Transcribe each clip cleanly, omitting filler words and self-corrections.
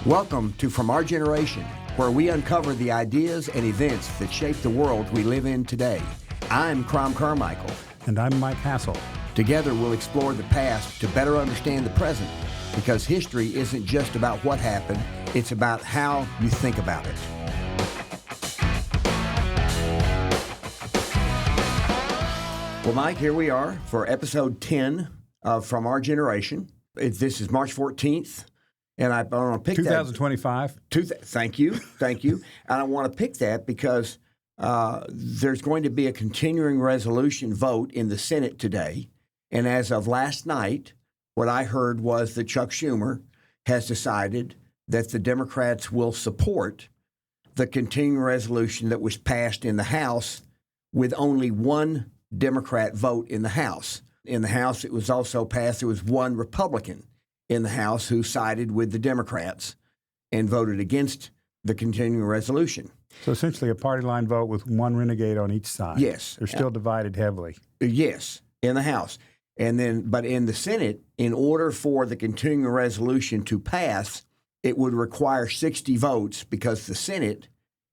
Welcome to From Our Generation, where we uncover the ideas and events that shape the world we live in today. I'm Crom Carmichael. And I'm Mike Hassel. Together we'll explore the past to better understand the present, because history isn't just about what happened, it's about how you think about it. Well, Mike, here we are for episode 10 of From Our Generation. This is March 14th. And I want to pick 2025. Thank you. And I want to pick that because there's going to be a continuing resolution vote in the Senate today. And as of last night, what I heard was that Chuck Schumer has decided that the Democrats will support the continuing resolution that was passed in the House with only one Democrat vote in the House. In the House, it was also passed. There was one Republican in the House who sided with the Democrats and voted against the continuing resolution. So essentially a party line vote with one renegade on each side. Yes. They're still divided heavily. Yes, in the House. But in the Senate, in order for the continuing resolution to pass, it would require 60 votes because the Senate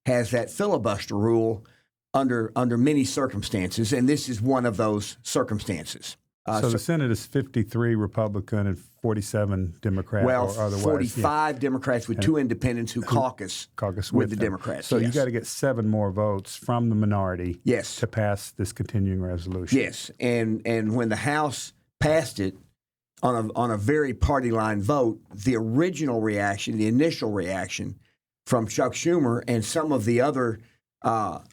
has that filibuster rule under many circumstances, and this is one of those circumstances. So the Senate is 53 Republican and 47 Democrat. Well, or otherwise, 45 Democrats with two independents who caucus with the Democrats. So yes. You got to get 7 more votes from the minority yes. to pass this continuing resolution. Yes, and when the House passed it on a very party line vote, the initial reaction from Chuck Schumer and some of the other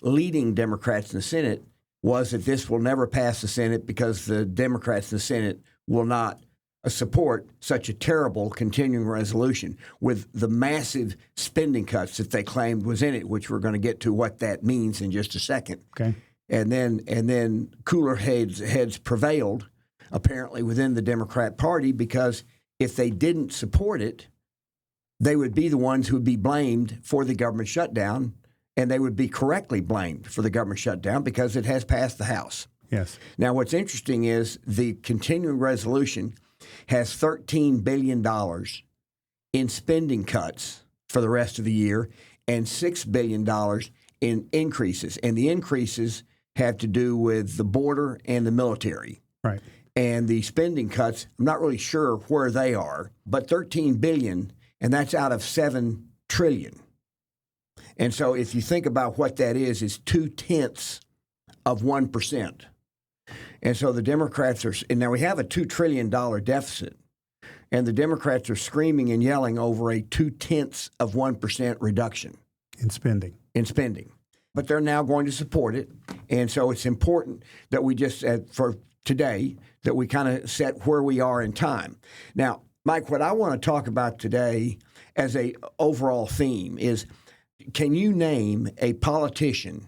leading Democrats in the Senate was that this will never pass the Senate because the Democrats in the Senate will not support such a terrible continuing resolution with the massive spending cuts that they claimed was in it, which we're going to get to what that means in just a second. Okay. And then cooler heads prevailed, apparently, within the Democrat Party, because if they didn't support it, they would be the ones who would be blamed for the government shutdown. And they would be correctly blamed for the government shutdown because it has passed the House. Yes. Now, what's interesting is the continuing resolution has $13 billion in spending cuts for the rest of the year and $6 billion in increases. And the increases have to do with the border and the military. Right. And the spending cuts, I'm not really sure where they are, but $13 billion, and that's out of $7 trillion. And so if you think about what that is 0.2%. And so the Democrats and now we have a $2 trillion deficit, and the Democrats are screaming and yelling over a 0.2% reduction. In spending. But they're now going to support it. And so it's important that we just, for today, that we kind of set where we are in time. Now, Mike, what I want to talk about today as a overall theme is, can you name a politician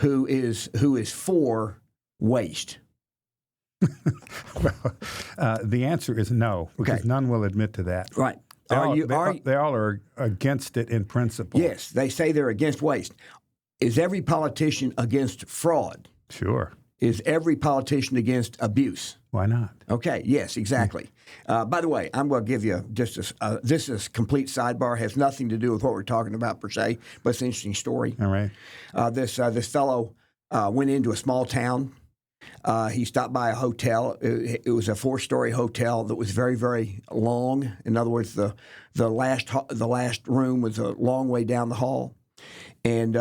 who is for waste? Well, the answer is no, because none will admit to that. Right. They all are against it in principle. Yes, they say they're against waste. Is every politician against fraud? Sure. Is every politician against abuse? Why not? Okay, yes, exactly. By the way, I'm going to give you just this is a complete sidebar, has nothing to do with what we're talking about per se, but it's an interesting story. All right. This fellow went into a small town. He stopped by a hotel. It was a 4-story hotel that was very, very long. In other words, the last room was a long way down the hall. And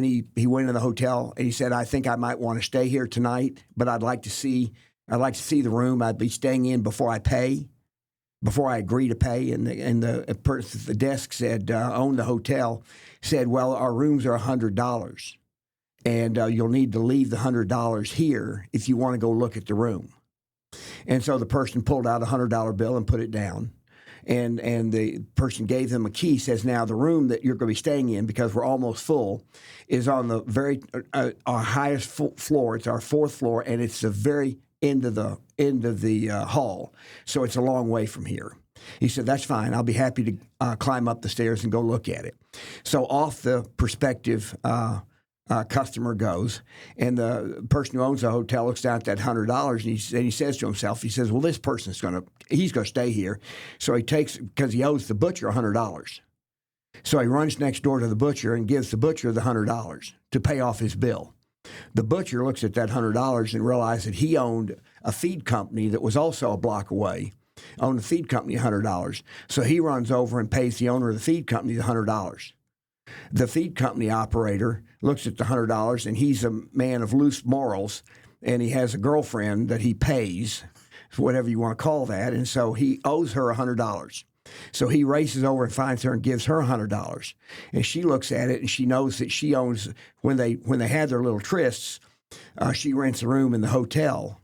he went in the hotel and he said, "I think I might want to stay here tonight, but I'd like to see the room I'd be staying in before I agree to pay." And the person at the desk said, owned the hotel, said, "Well, our rooms are $100, and you'll need to leave the $100 here if you want to go look at the room." And so the person pulled out a $100 bill and put it down. And the person gave them a key, says, "Now the room that you're going to be staying in, because we're almost full, is on the our highest floor. It's our 4th floor, and it's the very end of the hall. So it's a long way from here." He said, "That's fine. I'll be happy to climb up the stairs and go look at it." So off the prospective customer goes, and the person who owns the hotel looks down at that $100, and he says to himself, he says, well, this person's he's going to stay here. So he takes, because he owes the butcher $100. So he runs next door to the butcher and gives the butcher the $100 to pay off his bill. The butcher looks at that $100 and realizes that he owned a feed company that was also a block away, owned the feed company $100. So he runs over and pays the owner of the feed company the $100. The feed company operator looks at the $100, and he's a man of loose morals, and he has a girlfriend that he pays, whatever you want to call that, and so he owes her $100. So he races over and finds her and gives her $100. And she looks at it, and she knows that she owns, when they had their little trysts, she rents a room in the hotel,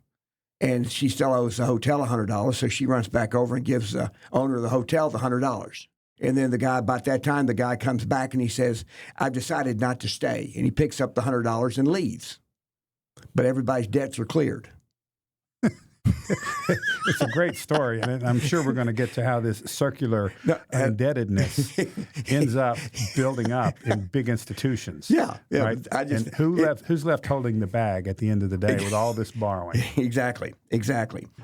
and she still owes the hotel $100. So she runs back over and gives the owner of the hotel the $100. And then about that time, the guy comes back and he says, I've decided not to stay. And he picks up the $100 and leaves. But everybody's debts are cleared. It's a great story, and I'm sure we're going to get to how this circular indebtedness ends up building up in big institutions. Yeah. Right? And who's left holding the bag at the end of the day with all this borrowing? Exactly.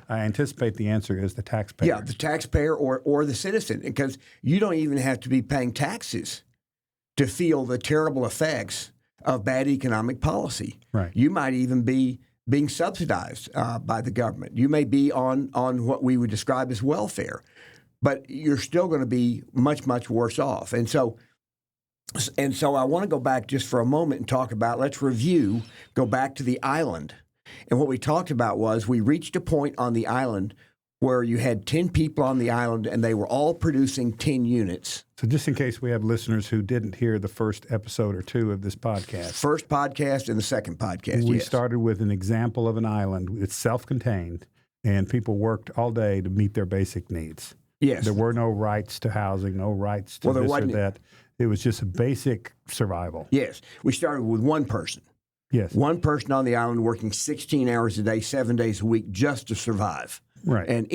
I anticipate the answer is the taxpayer. Yeah, the taxpayer or the citizen, because you don't even have to be paying taxes to feel the terrible effects of bad economic policy. Right. You might even be being subsidized by the government. You may be on what we would describe as welfare, but you're still going to be much, much worse off. And so I want to go back just for a moment and talk about, let's go back to the island. And what we talked about was we reached a point on the island where you had 10 people on the island and they were all producing 10 units. So just in case we have listeners who didn't hear the first episode or two of this podcast. First podcast and the second podcast, We started with an example of an island. It's self-contained, and people worked all day to meet their basic needs. Yes. There were no rights to housing, no rights to this or that. It was just a basic survival. Yes. We started with one person. Yes. One person on the island working 16 hours a day, 7 days a week just to survive. Right. And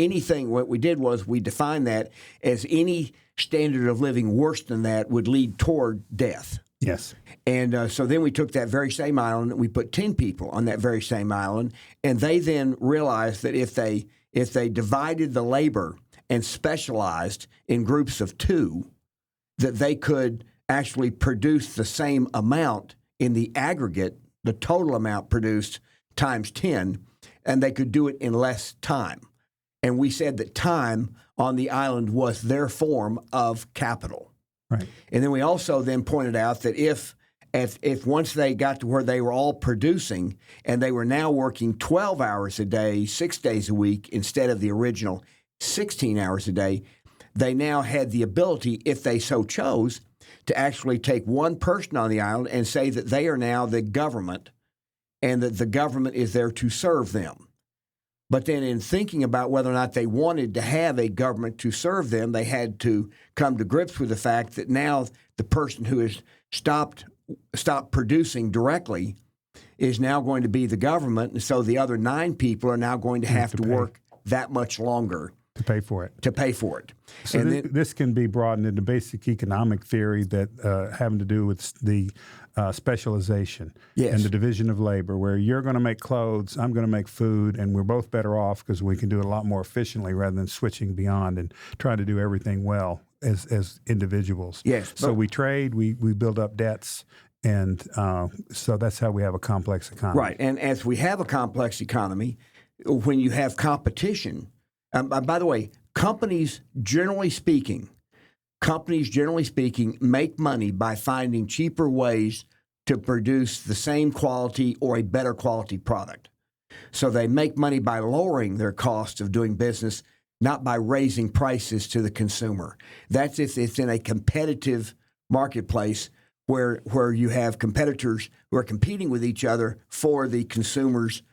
what we did was we defined that as any standard of living worse than that would lead toward death. Yes. And so then we took that very same island and we put 10 people on that very same island. And they then realized that if they divided the labor and specialized in groups of 2, that they could actually produce the same amount in the aggregate, the total amount produced times 10, and they could do it in less time. And we said that time on the island was their form of capital. Right. And then we also then pointed out that if once they got to where they were all producing and they were now working 12 hours a day, 6 days a week, instead of the original 16 hours a day, they now had the ability, if they so chose, to actually take one person on the island and say that they are now the government and that the government is there to serve them. But then in thinking about whether or not they wanted to have a government to serve them, they had to come to grips with the fact that now the person who has stopped producing directly is now going to be the government. And so the other 9 people are now going to have to work that much longer to pay for it. So and this can be broadened into basic economic theory that having to do with the specialization and the division of labor, where you're going to make clothes, I'm going to make food, and we're both better off because we can do it a lot more efficiently rather than switching beyond and trying to do everything well as individuals. Yes. So we trade, we build up debts, and so that's how we have a complex economy. Right. And as we have a complex economy, when you have competition, by the way, companies generally speaking, make money by finding cheaper ways to produce the same quality or a better quality product. So they make money by lowering their cost of doing business, not by raising prices to the consumer. That's if it's in a competitive marketplace where you have competitors who are competing with each other for the consumer's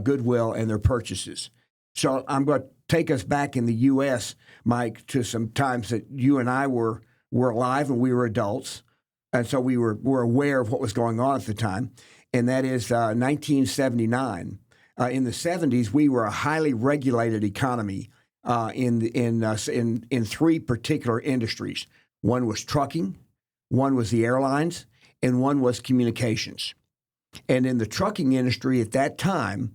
goodwill and their purchases. So I'm going to take us back in the U.S., Mike, to some times that you and I were alive and we were adults. And so we were aware of what was going on at the time. And that is 1979. In the 70s, we were a highly regulated economy in 3 particular industries. One was trucking, one was the airlines, and one was communications. And in the trucking industry at that time,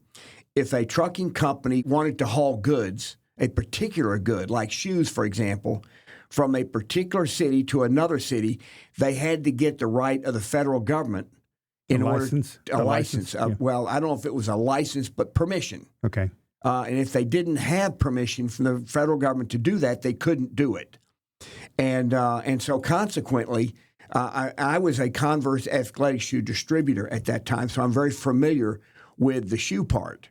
if a trucking company wanted to haul goods, a particular good, like shoes, for example, from a particular city to another city, they had to get the right of the federal government in order a license. Yeah. Well, I don't know if it was a license, but permission. Okay. And if they didn't have permission from the federal government to do that, they couldn't do it. And so consequently, I was a Converse athletic shoe distributor at that time, so I'm very familiar with the shoe part.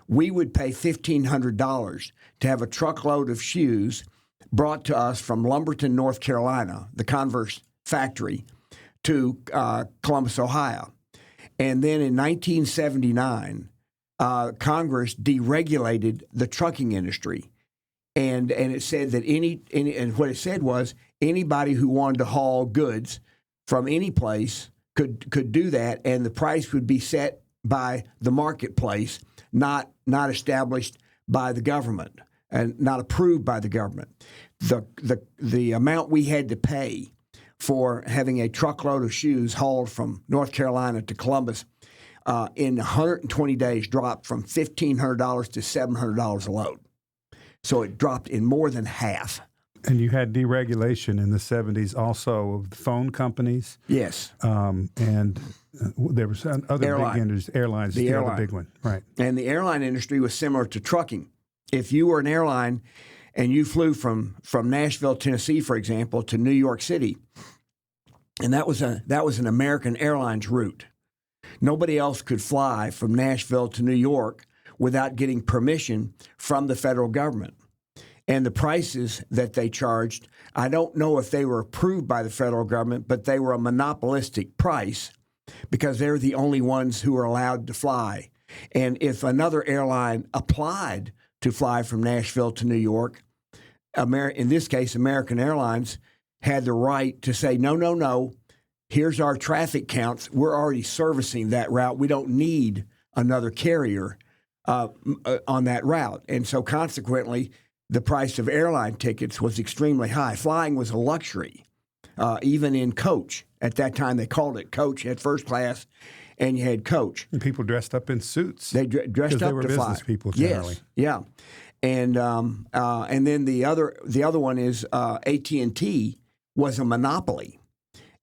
We would pay $1,500 to have a truckload of shoes brought to us from Lumberton, North Carolina, the Converse factory, to Columbus, Ohio. And then in 1979, Congress deregulated the trucking industry. And it said that and what it said was anybody who wanted to haul goods from any place could do that, and the price would be set by the marketplace, not established by the government and not approved by the government. The amount we had to pay for having a truckload of shoes hauled from North Carolina to Columbus in 120 days dropped from $1,500 to $700 a load. So it dropped in more than half. And you had deregulation in the 70s also of the phone companies. Yes. And there was other big industries, airlines, the other big one. Right. And the airline industry was similar to trucking. If you were an airline and you flew from Nashville, Tennessee, for example, to New York City, and that was an American Airlines route. Nobody else could fly from Nashville to New York without getting permission from the federal government. And the prices that they charged, I don't know if they were approved by the federal government, but they were a monopolistic price because they're the only ones who were allowed to fly. And if another airline applied to fly from Nashville to New York, in this case, American Airlines had the right to say, no, here's our traffic counts. We're already servicing that route. We don't need another carrier on that route. And so consequently, the price of airline tickets was extremely high. Flying was a luxury, even in coach. At that time, they called it coach. You had first class, and you had coach. And people dressed up in suits. They dressed up they were to business fly. people generally. Yes, yeah. And then the other one is AT&T was a monopoly.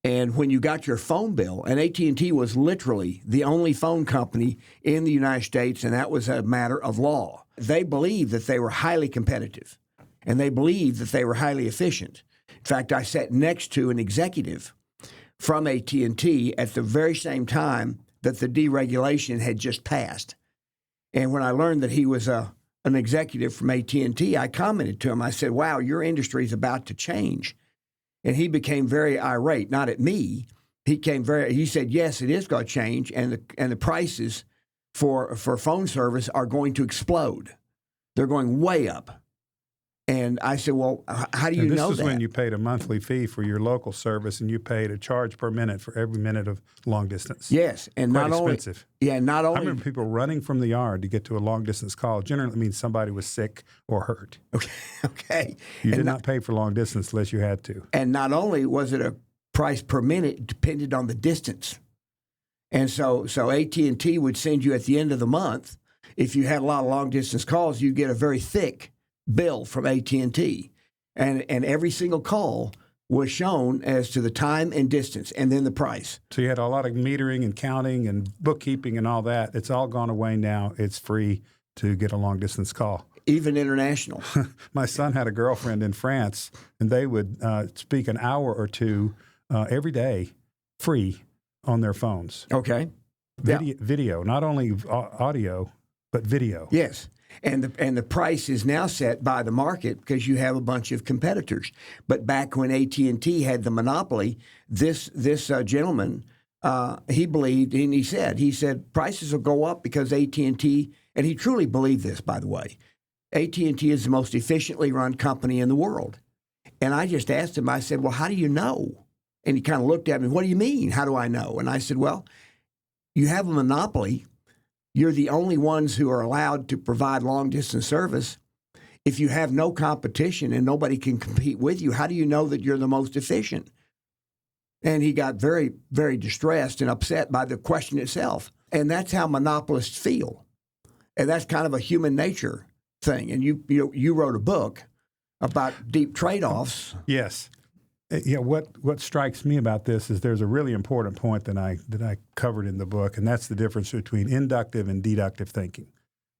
And when you got your phone bill, and AT&T was literally the only phone company in the United States, and that was a matter of law. They believed that they were highly competitive, and they believed that they were highly efficient. In fact, I sat next to an executive from AT&T at the very same time that the deregulation had just passed. And when I learned that he was an executive from AT&T, I commented to him. I said, "Wow, your industry is about to change." And he became very irate, not at me. He said, "Yes, it is going to change, and the prices for phone service are going to explode. They're going way up." And I said, "Well, how do you know that?" This is when you paid a monthly fee for your local service, and you paid a charge per minute for every minute of long distance. Yes, and quite not expensive. Not only. I remember people running from the yard to get to a long distance call. Generally, it means somebody was sick or hurt. Okay. You did not pay for long distance unless you had to. And not only was it a price per minute, it depended on the distance. And so AT&T would send you at the end of the month, if you had a lot of long distance calls, you get a very thick bill from AT&T. And every single call was shown as to the time and distance and then the price. So you had a lot of metering and counting and bookkeeping and all that. It's all gone away now. It's free to get a long distance call. Even international. My son had a girlfriend in France, and they would speak an hour or two every day free on their phones. Okay. Video, not only audio, but video. Yes. And the price is now set by the market because you have a bunch of competitors. But back when AT&T had the monopoly, this gentleman, he believed, and he said prices will go up because AT&T, and he truly believed this, by the way, AT&T is the most efficiently run company in the world. And I just asked him, I said, "Well, how do you know?" And he kind of looked at me, "What do you mean? How do I know?" And I said, "Well, you have a monopoly. You're the only ones who are allowed to provide long-distance service. If you have no competition and nobody can compete with you, how do you know that you're the most efficient?" And he got very, very distressed and upset by the question itself. And that's how monopolists feel. And that's kind of a human nature thing. And you wrote a book about deep trade-offs. Yes. Yeah, what strikes me about this is there's a really important point that I covered in the book, and that's the difference between inductive and deductive thinking.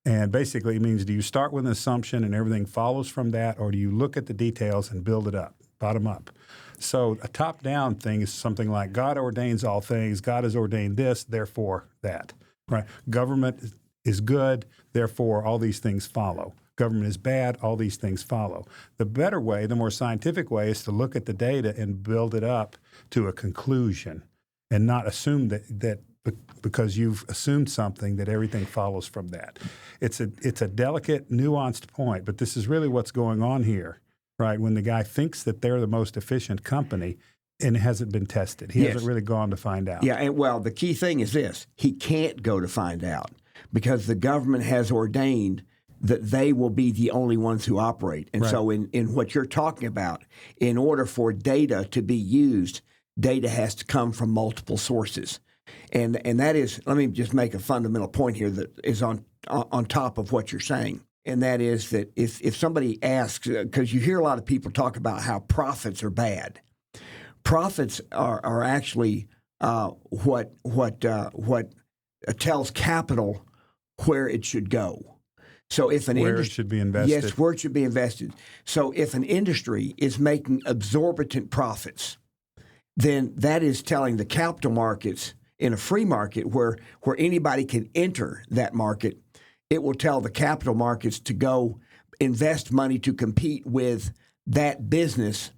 And basically it means, do you start with an assumption and everything follows from that, or do you look at the details and build it up, bottom up? So a top-down thing is something like God ordains all things, God has ordained this, therefore that. Right? Government is good, therefore all these things follow. Government is bad, all these things follow. The better way, the more scientific way, is to look at the data and build it up to a conclusion and not assume that because you've assumed something that everything follows from that. It's a delicate, nuanced point, but this is really what's going on here, right? When the guy thinks that they're the most efficient company and it hasn't been tested. He hasn't really gone to find out. Yeah, and well, the key thing is this. He can't go to find out because the government has ordained that they will be the only ones who operate. And so in what you're talking about, in order for data to be used, data has to come from multiple sources. And that is, let me just make a fundamental point here that is on top of what you're saying. And that is that if somebody asks, because you hear a lot of people talk about how profits are bad. Profits are actually what tells capital where it should go. So if an where it should be invested. Yes, where it should be invested. So if an industry is making exorbitant profits, then that is telling the capital markets in a free market where anybody can enter that market, it will tell the capital markets to go invest money to compete with that business,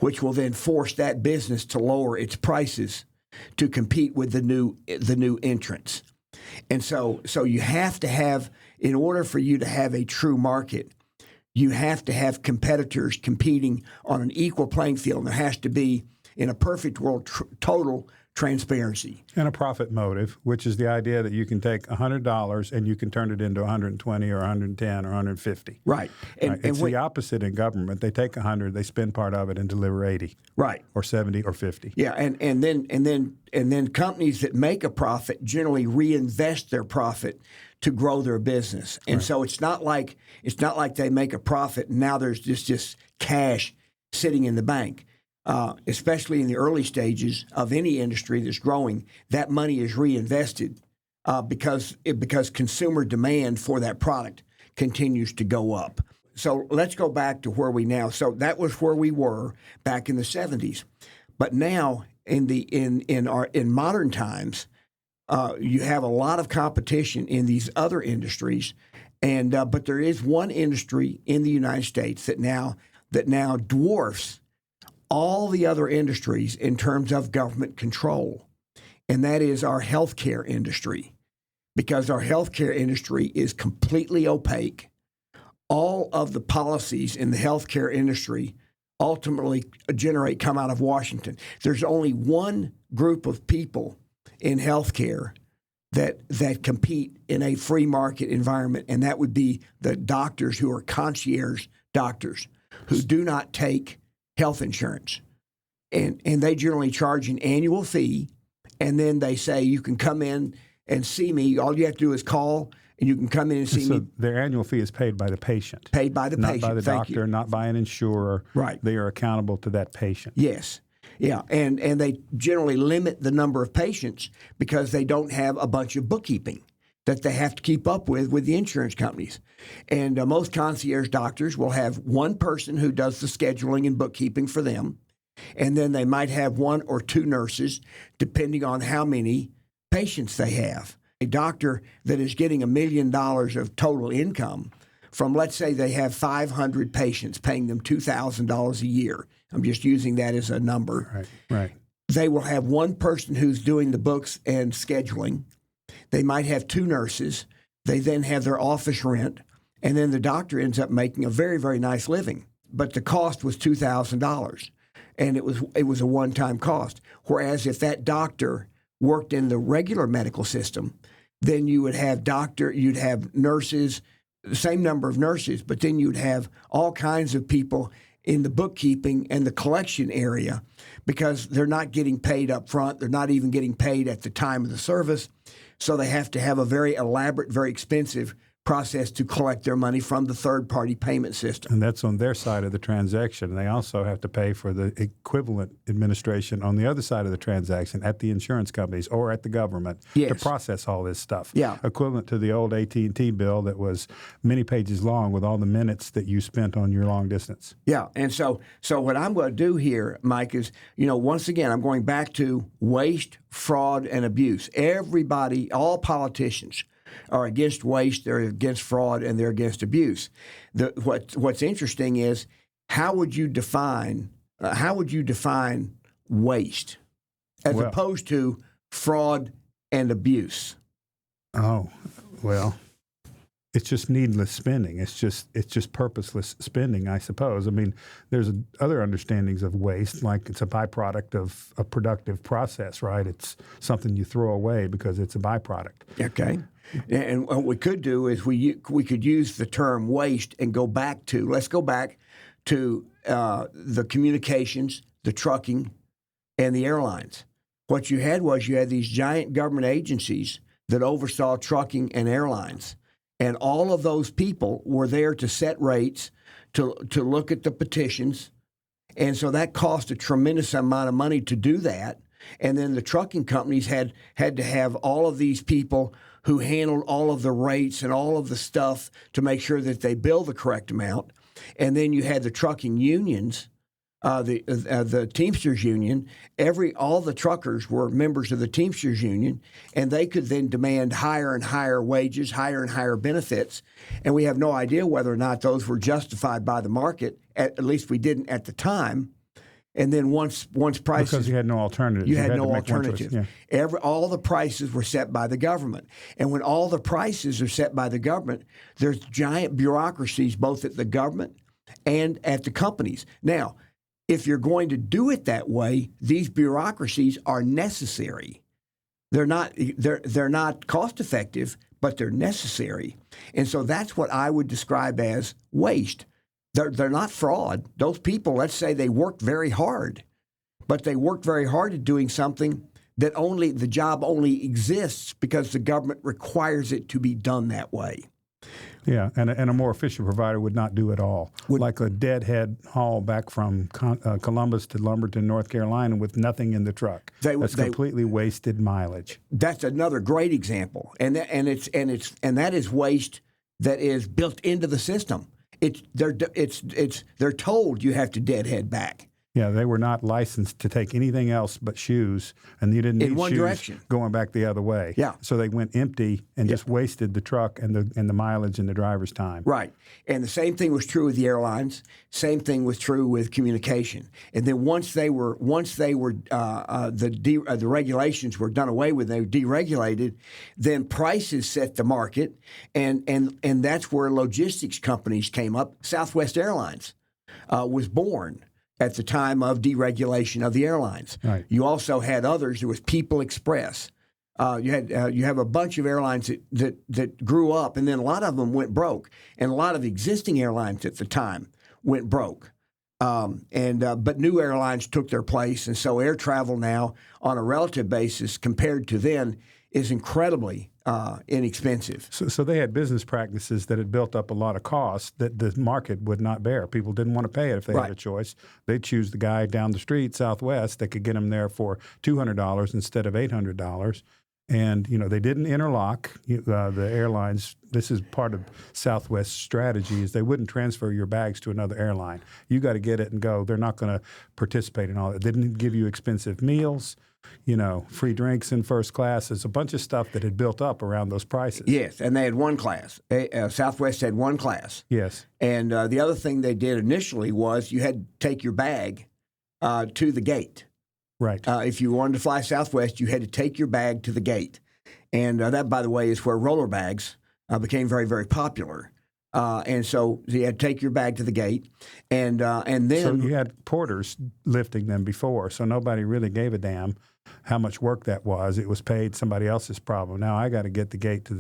which will then force that business to lower its prices to compete with the new entrants. And so you have to have, in order for you to have a true market, you have to have competitors competing on an equal playing field. And there has to be, in a perfect world, total transparency. And a profit motive, which is the idea that you can take $100 and you can turn it into 120 or 110 or 150. Right. And it's the opposite in government. They take 100, they spend part of it and deliver 80. Right. Or 70 or 50. Yeah, and then companies that make a profit generally reinvest their profit to grow their business. And so it's not like they make a profit and now there's just cash sitting in the bank. Especially in the early stages of any industry that's growing, that money is reinvested because consumer demand for that product continues to go up. So let's go back to where we now. So that was where we were back in the 70s, but now in modern times, you have a lot of competition in these other industries, and but there is one industry in the United States that now dwarfs all the other industries in terms of government control, and that is our healthcare industry, because our healthcare industry is completely opaque. All of the policies in the healthcare industry ultimately come out of Washington. There's only one group of people in healthcare that compete in a free market environment, and that would be the doctors who are concierge doctors who do not take health insurance. And they generally charge an annual fee, and then they say you can come in and see me. All you have to do is call, and you can come in and see me. Their annual fee is paid by the patient. Paid by the patient. Not by the doctor, not by an insurer. Right. They are accountable to that patient. Yes. Yeah, and they generally limit the number of patients because they don't have a bunch of bookkeeping that they have to keep up with the insurance companies. And most concierge doctors will have one person who does the scheduling and bookkeeping for them, and then they might have one or two nurses, depending on how many patients they have. A doctor that is getting $1 million of total income from, let's say they have 500 patients, paying them $2,000 a year. I'm just using that as a number. Right. They will have one person who's doing the books and scheduling. They might have two nurses. They then have their office rent, and then the doctor ends up making a very, very nice living. But the cost was $2,000, and it was a one-time cost. Whereas if that doctor worked in the regular medical system, then you'd have nurses, the same number of nurses, but then you'd have all kinds of people in the bookkeeping and the collection area because they're not getting paid up front. They're not even getting paid at the time of the service. So they have to have a very elaborate, very expensive process to collect their money from the third-party payment system. And that's on their side of the transaction. They also have to pay for the equivalent administration on the other side of the transaction at the insurance companies or at the government to process all this stuff. Yeah. Equivalent to the old AT&T bill that was many pages long with all the minutes that you spent on your long distance. Yeah, and so what I'm going to do here, Mike, is, once again, I'm going back to waste, fraud, and abuse. Everybody, all politicians are against waste, they're against fraud, and they're against abuse. What's interesting is how would you define waste as opposed to fraud and abuse? Oh, well, it's just needless spending. It's just purposeless spending, I suppose. I mean, there's other understandings of waste, like it's a byproduct of a productive process, right? It's something you throw away because it's a byproduct. Okay. And what we could do is we could use the term waste and let's go back to the communications, the trucking, and the airlines. What you had these giant government agencies that oversaw trucking and airlines. And all of those people were there to set rates, to look at the petitions. And so that cost a tremendous amount of money to do that. And then the trucking companies had to have all of these people who handled all of the rates and all of the stuff to make sure that they bill the correct amount. And then you had the trucking unions, the Teamsters Union. All the truckers were members of the Teamsters Union, and they could then demand higher and higher wages, higher and higher benefits. And we have no idea whether or not those were justified by the market. At least we didn't at the time. And then once prices, because you had no alternative. You had no alternative. Yeah. All the prices were set by the government. And when all the prices are set by the government, there's giant bureaucracies both at the government and at the companies. Now, if you're going to do it that way, these bureaucracies are necessary. They're not cost effective, but they're necessary. And so that's what I would describe as waste. They're not fraud. Those people, let's say they worked very hard, but they worked very hard at doing something that the job only exists because the government requires it to be done that way. Yeah, and a more efficient provider would not do it all. Like a deadhead haul back from Columbus to Lumberton, North Carolina, with nothing in the truck. That's completely wasted mileage. That's another great example, and that is waste that is built into the system. They're told you have to deadhead back. Yeah, they were not licensed to take anything else but shoes, and you didn't need in one shoes direction going back the other way. Yeah, so they went empty and just wasted the truck and the mileage and the driver's time. Right, and the same thing was true with the airlines. Same thing was true with communication. And then once the regulations were done away with, they were deregulated. Then prices set the market, and that's where logistics companies came up. Southwest Airlines was born at the time of deregulation of the airlines. Right. You also had others. There was People Express. You have a bunch of airlines that grew up, and then a lot of them went broke. And a lot of existing airlines at the time went broke. But new airlines took their place, and so air travel now, on a relative basis compared to then, is incredibly inexpensive. So they had business practices that had built up a lot of costs that the market would not bear. People didn't want to pay it if they had a choice. They'd choose the guy down the street, Southwest, that could get them there for $200 instead of $800. And, they didn't interlock the airlines. This is part of Southwest's strategy is they wouldn't transfer your bags to another airline. You got to get it and go. They're not going to participate in all that. They didn't give you expensive meals, free drinks in first class. There's a bunch of stuff that had built up around those prices. Yes, and they had one class. Southwest had one class. Yes. And the other thing they did initially was you had to take your bag to the gate. Right. If you wanted to fly Southwest, you had to take your bag to the gate. And that, by the way, is where roller bags became very, very popular. And so you had to take your bag to the gate. And then... So you had porters lifting them before, so nobody really gave a damn how much work that was. It was paid somebody else's problem. Now I got to get the bag to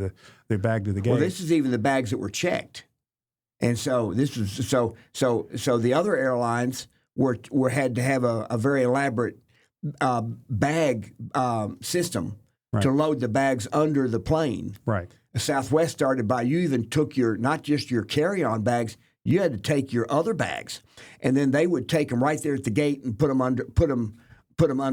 the gate. Well, this is even the bags that were checked. And so this was so the other airlines were had to have a very elaborate bag system to load the bags under the plane. Right. Southwest started by you even took not just your carry-on bags, you had to take your other bags, and then they would take them right there at the gate and put them under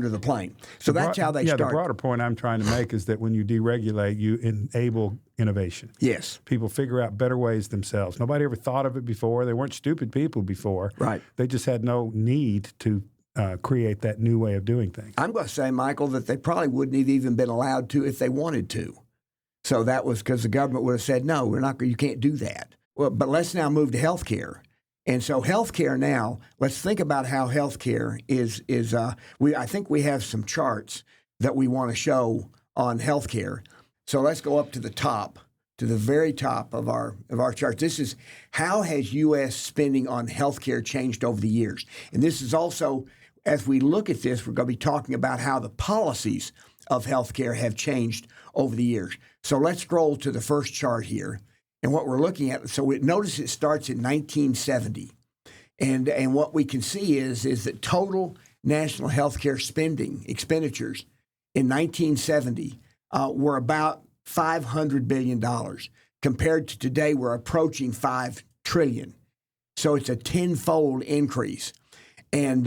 the plane. So that's how they started. The broader point I'm trying to make is that when you deregulate, you enable innovation. Yes. People figure out better ways themselves. Nobody ever thought of it before. They weren't stupid people before. Right. They just had no need to create that new way of doing things. I'm going to say, Michael, that they probably wouldn't have even been allowed to if they wanted to. So that was because the government would have said, no, we're not. You can't do that. Well, but let's now move to healthcare. And so healthcare now, let's think about how healthcare is. I think we have some charts that we want to show on healthcare. So let's go up to the top, to the very top of our chart. This is how has U.S. spending on healthcare changed over the years. And this is also, as we look at this, we're going to be talking about how the policies of healthcare have changed over the years. So let's scroll to the first chart here. And what we're looking at, notice it starts in 1970. And what we can see is that total national healthcare expenditures in 1970 were about $500 billion. Compared to today, we're approaching $5 trillion. So it's a tenfold increase. And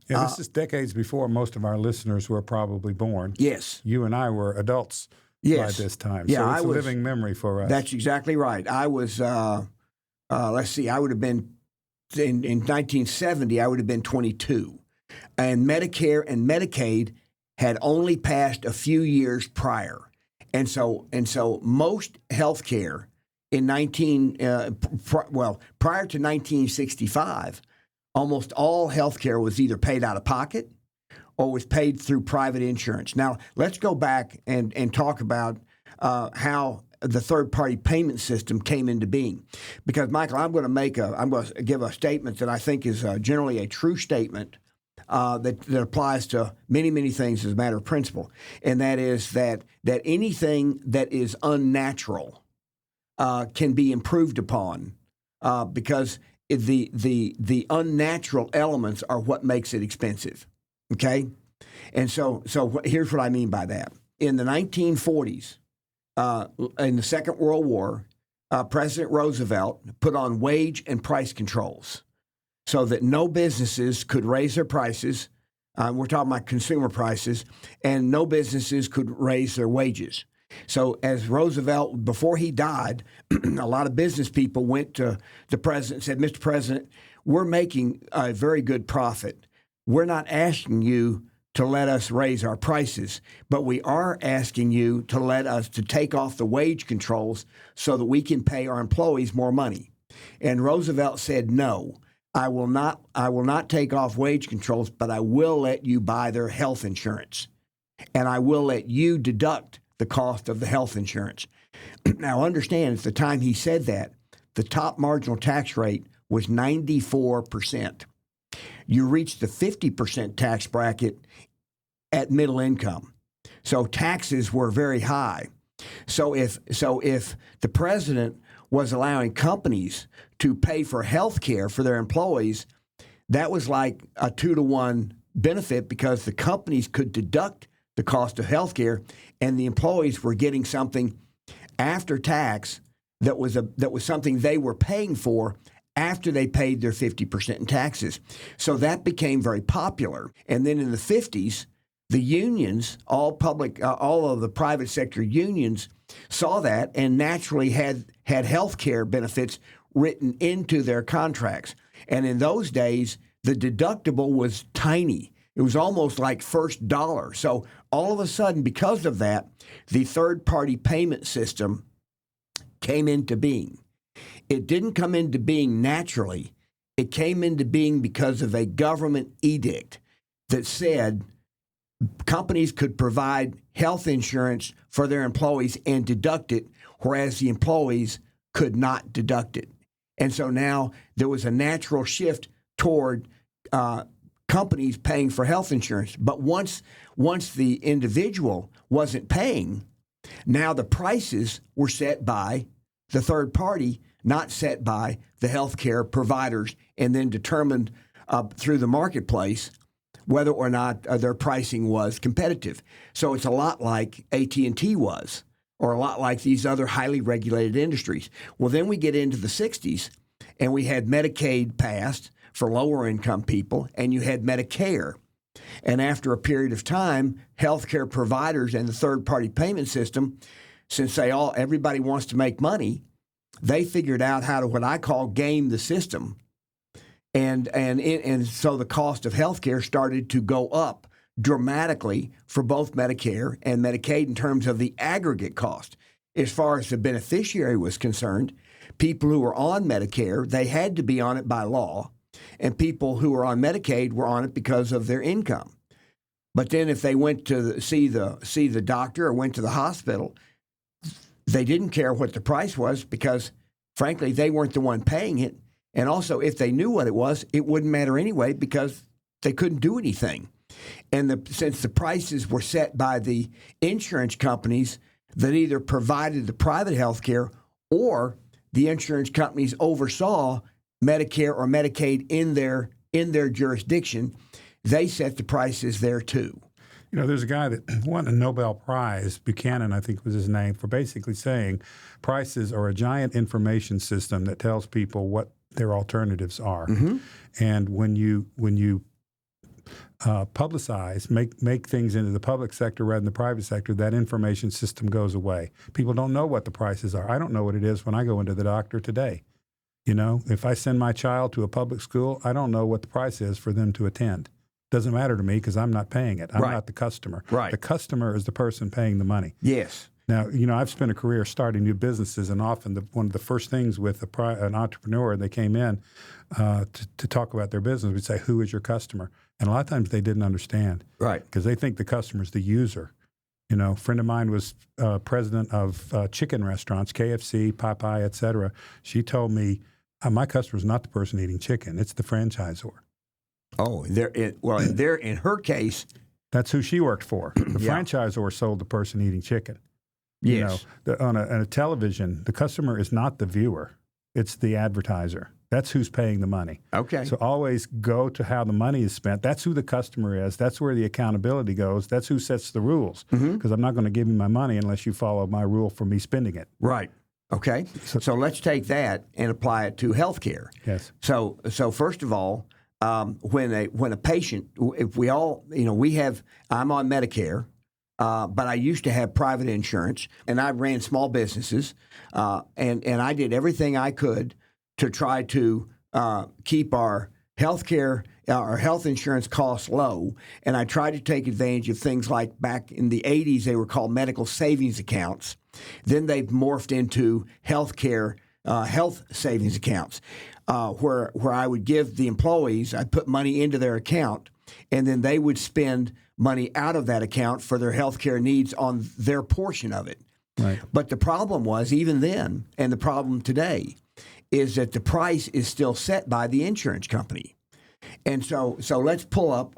this is decades before most of our listeners were probably born. Yes. You and I were adults. Yes. By this time. Yeah, so it's a living memory for us. That's exactly right. I was, let's see, I would have been, in 1970, I would have been 22. And Medicare and Medicaid had only passed a few years prior. And so most health care in prior to 1965, almost all health care was either paid out of pocket or was paid through private insurance. Now, let's go back and talk about how the third-party payment system came into being. Because, Michael, I'm going to give a statement that I think is generally a true statement that applies to many, many things as a matter of principle, and that is that anything that is unnatural can be improved upon because the unnatural elements are what makes it expensive. Okay, and so here's what I mean by that. In the 1940s, in the Second World War, President Roosevelt put on wage and price controls so that no businesses could raise their prices. We're talking about consumer prices, and no businesses could raise their wages. So as Roosevelt, before he died, a lot of business people went to the president and said, Mr. President, we're making a very good profit. We're not asking you to let us raise our prices, but we are asking you to let us to take off the wage controls so that we can pay our employees more money. And Roosevelt said, no, I will not take off wage controls, but I will let you buy their health insurance. And I will let you deduct the cost of the health insurance. Now understand, at the time he said that, the top marginal tax rate was 94%. You reach the 50% tax bracket at middle income. So taxes were very high. So if the president was allowing companies to pay for health care for their employees, that was like a 2-to-1 benefit because the companies could deduct the cost of health care and the employees were getting something after tax that was something they were paying for after they paid their 50% in taxes. So that became very popular. And then in the 50s, the unions, all of the private sector unions saw that and naturally had health care benefits written into their contracts. And in those days, the deductible was tiny. It was almost like first dollar. So all of a sudden, because of that, the third-party payment system came into being. It didn't come into being naturally. It came into being because of a government edict that said companies could provide health insurance for their employees and deduct it, whereas the employees could not deduct it. And so now there was a natural shift toward companies paying for health insurance. But once the individual wasn't paying, now the prices were set by the third party not set by the healthcare providers and then determined through the marketplace whether or not their pricing was competitive. So it's a lot like AT&T was, or a lot like these other highly regulated industries. Well, then we get into the 60s, and we had Medicaid passed for lower income people, and you had Medicare. And after a period of time, healthcare providers and the third-party payment system, since everybody wants to make money, they figured out how to, what I call, game the system. And so the cost of healthcare started to go up dramatically for both Medicare and Medicaid in terms of the aggregate cost. As far as the beneficiary was concerned, people who were on Medicare, they had to be on it by law, and people who were on Medicaid were on it because of their income. But then if they went to see the doctor or went to the hospital, they didn't care what the price was because, frankly, they weren't the one paying it. And also, if they knew what it was, it wouldn't matter anyway because they couldn't do anything. And since the prices were set by the insurance companies that either provided the private health care or the insurance companies oversaw Medicare or Medicaid in their jurisdiction, they set the prices there too. You know, there's a guy that won a Nobel Prize, Buchanan, I think was his name, for basically saying prices are a giant information system that tells people what their alternatives are. Mm-hmm. And when you publicize, make things into the public sector rather than the private sector, that information system goes away. People don't know what the prices are. I don't know what it is when I go into the doctor today. You know, if I send my child to a public school, I don't know what the price is for them to attend. Doesn't matter to me because I'm not paying it. I'm not the customer. Right. The customer is the person paying the money. Yes. Now, you know, I've spent a career starting new businesses, and often one of the first things with an entrepreneur, they came in to talk about their business, we'd say, who is your customer? And a lot of times they didn't understand. Right. Because they think the customer is the user. You know, a friend of mine was president of chicken restaurants, KFC, Popeye, et cetera. She told me, my customer is not the person eating chicken. It's the franchisor. Oh, in her case. That's who she worked for. The franchisor sold the person eating chicken. Yes. You know, on a television, the customer is not the viewer. It's the advertiser. That's who's paying the money. Okay. So always go to how the money is spent. That's who the customer is. That's where the accountability goes. That's who sets the rules. Because I'm not going to give you my money unless you follow my rule for me spending it. Right. Okay. So let's take that and apply it to healthcare. Yes. So first of all, when a patient, if we all, you know, I'm on Medicare. But I used to have private insurance, and I ran small businesses, and I did everything I could to try to keep our health insurance costs low. And I tried to take advantage of things like back in the 80s, they were called medical savings accounts. Then they've morphed into health savings accounts, where I would give the employees, I'd put money into their account, and then they would spend money out of that account for their health care needs on their portion of it. Right. But the problem was, even then, and the problem today, is that the price is still set by the insurance company. And so let's pull up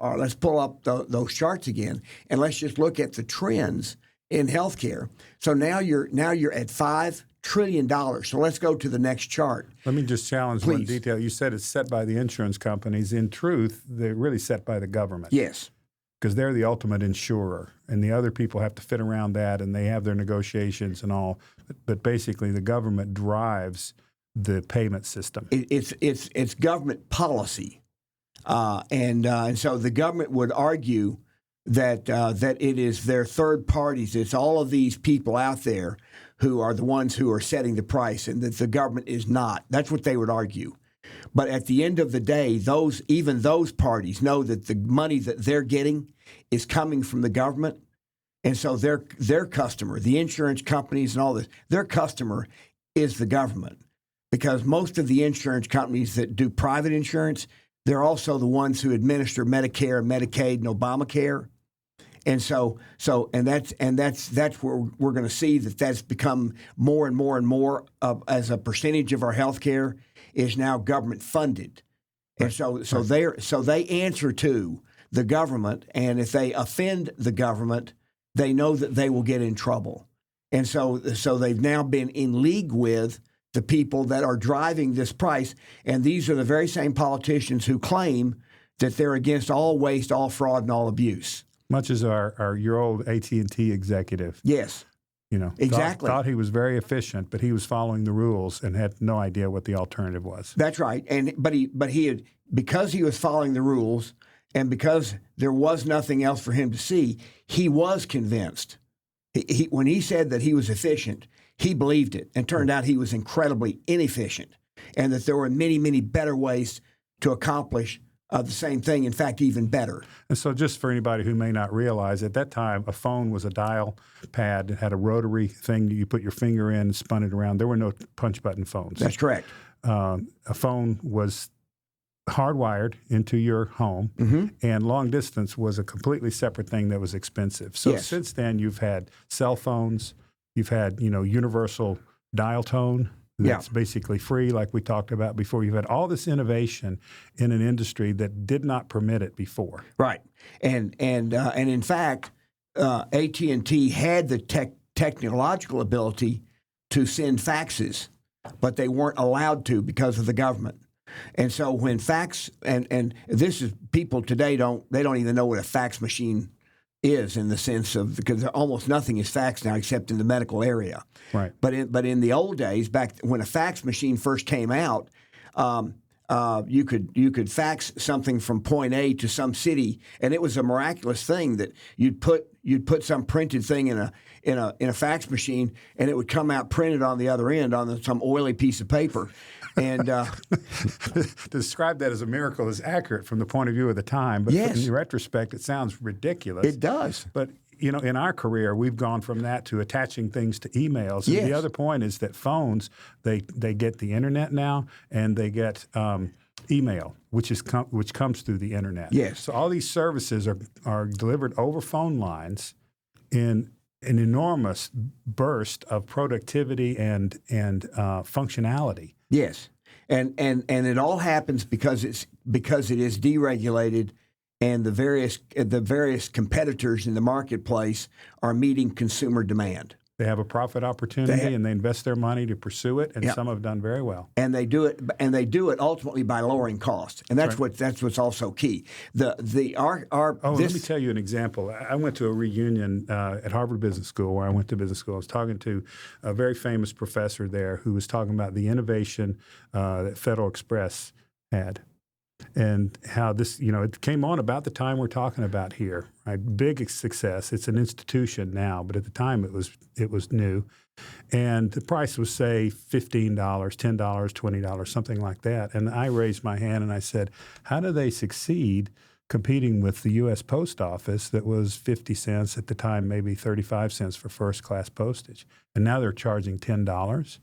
those charts again, and let's just look at the trends in healthcare. So now you're at $5 trillion. So let's go to the next chart. Let me just challenge one detail. You said it's set by the insurance companies. In truth, they're really set by the government. Yes. Because they're the ultimate insurer, and the other people have to fit around that, and they have their negotiations and all. But basically, the government drives the payment system. It's government policy, and so the government would argue that it is their third parties. It's all of these people out there who are the ones who are setting the price, and that the government is not. That's what they would argue. But at the end of the day, even those parties know that the money that they're getting is coming from the government. And so their customer, the insurance companies and all this, their customer is the government. Because most of the insurance companies that do private insurance, they're also the ones who administer Medicare, Medicaid, and Obamacare. And that's where we're going to see that's become more and more and more as a percentage of our health care is now government funded. And so they answer to the government, and if they offend the government, they know that they will get in trouble. And so they've now been in league with the people that are driving this price. And these are the very same politicians who claim that they're against all waste, all fraud, and all abuse. Much as your old AT&T executive. Yes. Exactly. Thought he was very efficient, but he was following the rules and had no idea what the alternative was. That's right. But he had, because he was following the rules and because there was nothing else for him to see, he was convinced. When he said that he was efficient, he believed it, and turned out he was incredibly inefficient, and that there were many, many better ways to accomplish the same thing, in fact, even better. And so just for anybody who may not realize, at that time, a phone was a dial pad that had a rotary thing that you put your finger in and spun it around. There were no punch button phones. That's correct. A phone was hardwired into your home, and long distance was a completely separate thing that was expensive. So since then, you've had cell phones, you've had universal dial tone that's basically free, like we talked about before. You've had all this innovation in an industry that did not permit it before. Right, and in fact, AT&T had the technological ability to send faxes, but they weren't allowed to because of the government. And so when fax, and this is, people today don't even know what a fax machine is, in the sense of, because almost nothing is faxed now except in the medical area. Right. But in the old days, back when a fax machine first came out, you could fax something from point A to some city, and it was a miraculous thing that you'd put some printed thing in a fax machine, and it would come out printed on the other end on some oily piece of paper. And to describe that as a miracle is accurate from the point of view of the time, but in retrospect, it sounds ridiculous. It does. But in our career, we've gone from that to attaching things to emails. And the other point is that phones, they get the internet now, and they get email, which comes through the internet. Yes. So all these services are delivered over phone lines in an enormous burst of productivity and functionality. Yes, and it all happens because it is deregulated, and the various competitors in the marketplace are meeting consumer demand. They have a profit opportunity, and they invest their money to pursue it, and some have done very well. And they do it ultimately by lowering costs, and that's what's also key. Let me tell you an example. I went to a reunion at Harvard Business School, where I went to business school. I was talking to a very famous professor there who was talking about the innovation that Federal Express had, and how this, it came on about the time we're talking about here, right? Big success. It's an institution now, but at the time it was new. And the price was, say, $15, $10, $20, something like that. And I raised my hand and I said, how do they succeed competing with the U.S. Post Office that was 50 cents at the time, maybe 35 cents for first-class postage? And now they're charging $10.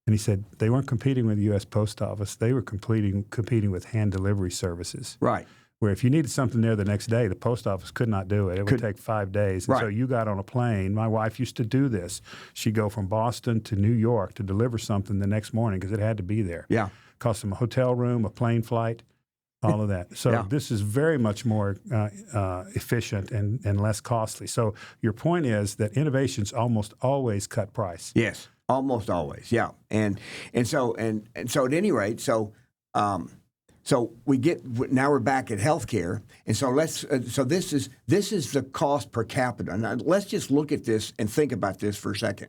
And he said they weren't competing with the U.S. Post Office. They were competing with hand delivery services. Right. Where if you needed something there the next day, the post office could not do it. It would take 5 days. And so you got on a plane. My wife used to do this. She'd go from Boston to New York to deliver something the next morning because it had to be there. Yeah. Cost them a hotel room, a plane flight, all of that. So this is very much more efficient and less costly. So your point is that innovations almost always cut price. Yes. Almost always, yeah, and so at any rate, so we get, now we're back at healthcare, and so this is the cost per capita. Now let's just look at this and think about this for a second.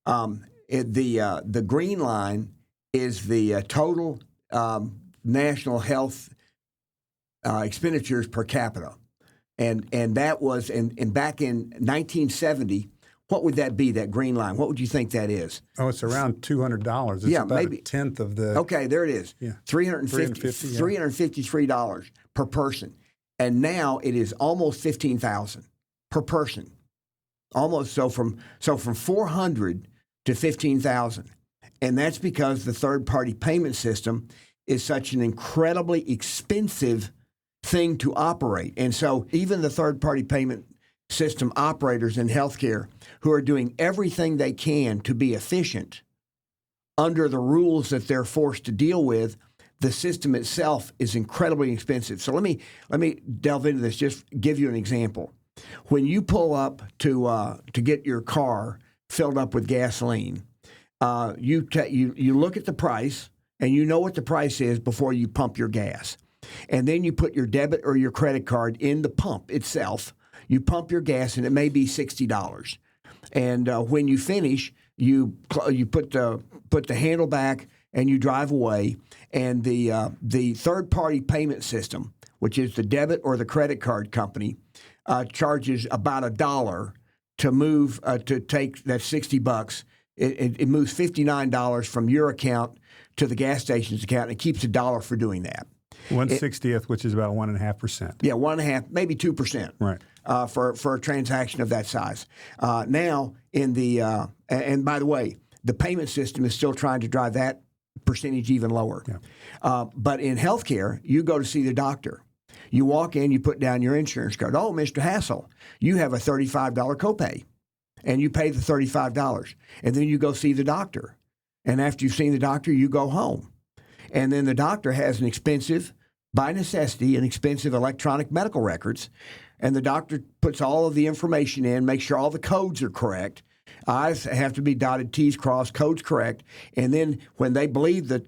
The green line is the total national health expenditures per capita, and that was and back in 1970. What would that be, that green line? What would you think that is? Oh, it's around $200. It's about maybe a tenth of the... Okay, there it is. Yeah. $353 per person. And now it is almost $15,000 per person. Almost, so from 400 to 15,000. And that's because the third-party payment system is such an incredibly expensive thing to operate. And so even the third-party payment system operators in healthcare who are doing everything they can to be efficient under the rules that they're forced to deal with, the system itself is incredibly expensive. So let me delve into this, just give you an example. When you pull up to get your car filled up with gasoline, you look at the price, and you know what the price is before you pump your gas. And then you put your debit or your credit card in the pump itself. You pump your gas, and it may be $60. And when you finish, you put the handle back, and you drive away. And the third-party payment system, which is the debit or the credit card company, charges about $1 to move to take that $60. It moves $59 from your account to the gas station's account, and it keeps $1 for doing that. 1/60th, which is about 1.5%. Yeah, 1.5%, maybe 2%. Right. For a transaction of that size. Now, and by the way, the payment system is still trying to drive that percentage even lower. Yeah. But in healthcare, you go to see the doctor. You walk in, you put down your insurance card. Oh, Mr. Hassel, you have a $35 copay, and you pay the $35. And then you go see the doctor. And after you've seen the doctor, you go home. And then the doctor has by necessity, an expensive electronic medical records. And the doctor puts all of the information in, makes sure all the codes are correct. I's have to be dotted, T's crossed, codes correct. And then when they believe that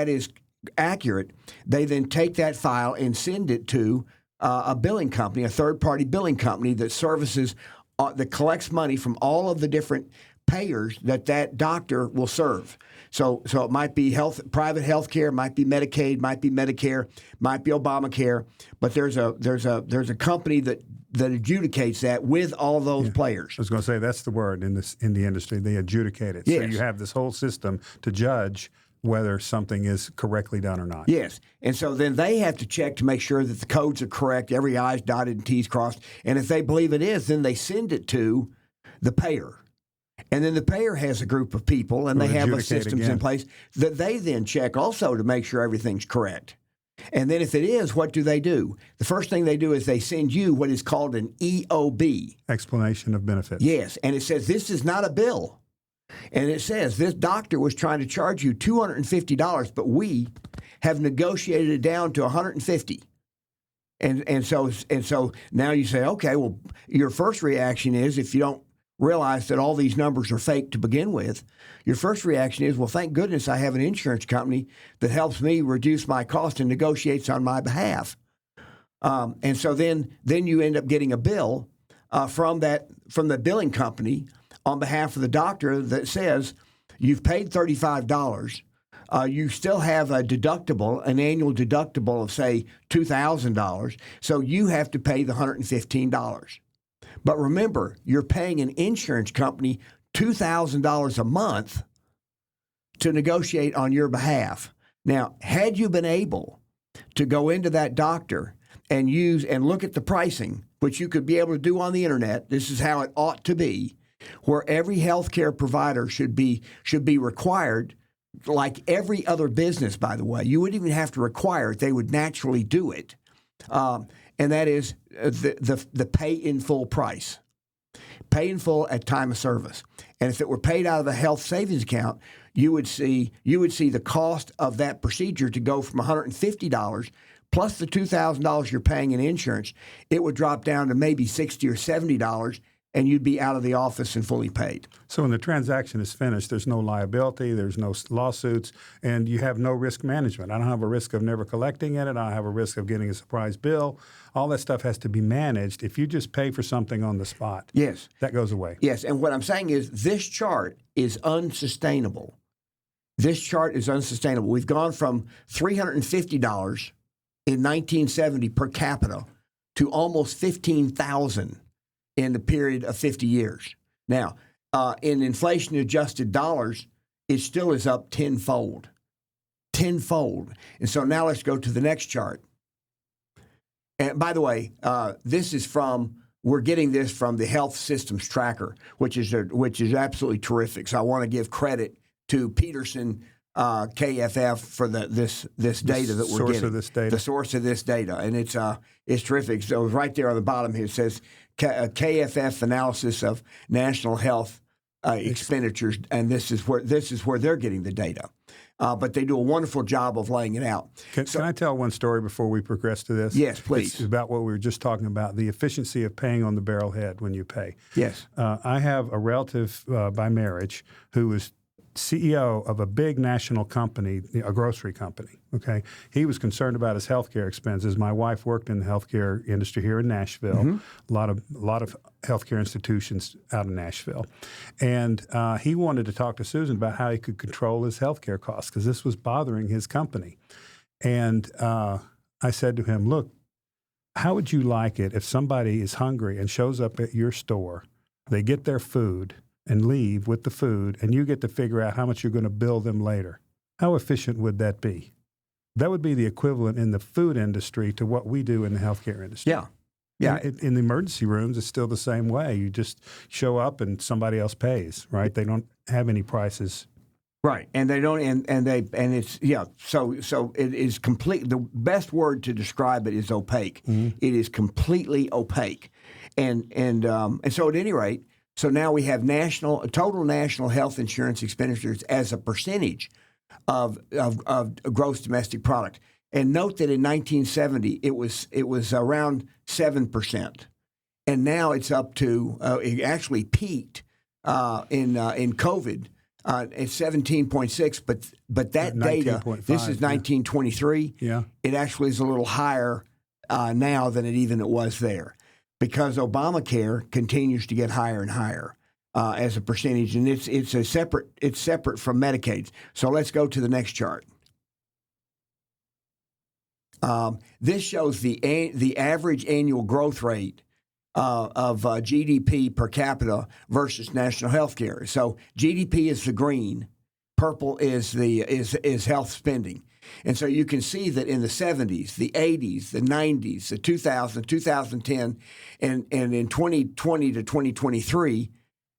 is accurate, they then take that file and send it to a billing company, a third-party billing company that services, that collects money from all of the different payers that doctor will serve. So it might be private health care, might be Medicaid, might be Medicare, might be Obamacare, but there's a company that adjudicates that with all those players. I was going to say that's the word in the industry. They adjudicate it. Yes. So you have this whole system to judge whether something is correctly done or not. Yes. And so then they have to check to make sure that the codes are correct, every I's dotted and T's crossed. And if they believe it is, then they send it to the payer. And then the payer has a group of people, and they have systems in place that they then check also to make sure everything's correct. And then if it is, what do? The first thing they do is they send you what is called an EOB. Explanation of benefits. Yes. And it says this is not a bill. And it says this doctor was trying to charge you $250, but we have negotiated it down to $150. And so now you say, okay, well, your first reaction is, if you don't realize that all these numbers are fake to begin with, your first reaction is, well, thank goodness I have an insurance company that helps me reduce my cost and negotiates on my behalf. And so then you end up getting a bill from the billing company on behalf of the doctor that says you've paid $35. You still have an annual deductible of, say, $2,000. So you have to pay the $115. But remember, you're paying an insurance company $2,000 a month to negotiate on your behalf. Now, had you been able to go into that doctor and look at the pricing, which you could be able to do on the internet, this is how it ought to be, where every healthcare provider should be required, like every other business, by the way. You wouldn't even have to require it. They would naturally do it. And that is the pay in full price. Pay in full at time of service. And if it were paid out of a health savings account, you would see the cost of that procedure to go from $150 plus the $2,000 you're paying in insurance. It would drop down to maybe $60 or $70, and you'd be out of the office and fully paid. So when the transaction is finished, there's no liability, there's no lawsuits, and you have no risk management. I don't have a risk of never collecting it. I don't have a risk of getting a surprise bill. All that stuff has to be managed. If you just pay for something on the spot, yes, that goes away. Yes, and what I'm saying is this chart is unsustainable. This chart is unsustainable. We've gone from $350 in 1970 per capita to almost $15,000 in the period of 50 years. Now, in inflation-adjusted dollars, it still is up tenfold. And so now let's go to the next chart. And by the way, we're getting this from the Health Systems Tracker, which is absolutely terrific. So I want to give credit to Peterson KFF for this data that we're getting. The source of this data, and it's terrific. So right there on the bottom here it says KFF analysis of national health expenditures, and this is where they're getting the data. But they do a wonderful job of laying it out. Can I tell one story before we progress to this? Yes, please. It's about what we were just talking about, the efficiency of paying on the barrelhead when you pay. Yes. I have a relative by marriage who was CEO of a big national company, a grocery company. Okay, he was concerned about his healthcare expenses. My wife worked in the healthcare industry here in Nashville. A lot of healthcare institutions out in Nashville, and he wanted to talk to Susan about how he could control his healthcare costs because this was bothering his company. And I said to him, "Look, how would you like it if somebody is hungry and shows up at your store, they get their food and leave with the food, and you get to figure out how much you're going to bill them later? How efficient would that be?" That would be the equivalent in the food industry to what we do in the healthcare industry. Yeah. Yeah. In the emergency rooms, it's still the same way. You just show up and somebody else pays, right? They don't have any prices. Right, and they don't, and it's So it is complete. The best word to describe it is opaque. It is completely opaque, and so at any rate, so now we have total national health insurance expenditures as a percentage of gross domestic product. And note that in 1970 it was around 7%, and now it's up to it actually peaked in COVID. It's 17.6, but that data, this is 1923. Yeah. It actually is a little higher now than it was there, because Obamacare continues to get higher and higher as a percentage, and it's separate from Medicaid. So let's go to the next chart. This shows the average annual growth rate of GDP per capita versus national health care. So GDP is the green, purple is health spending. And so you can see that in the 70s, the 80s, the 90s, the 2000, 2010, and in 2020 to 2023,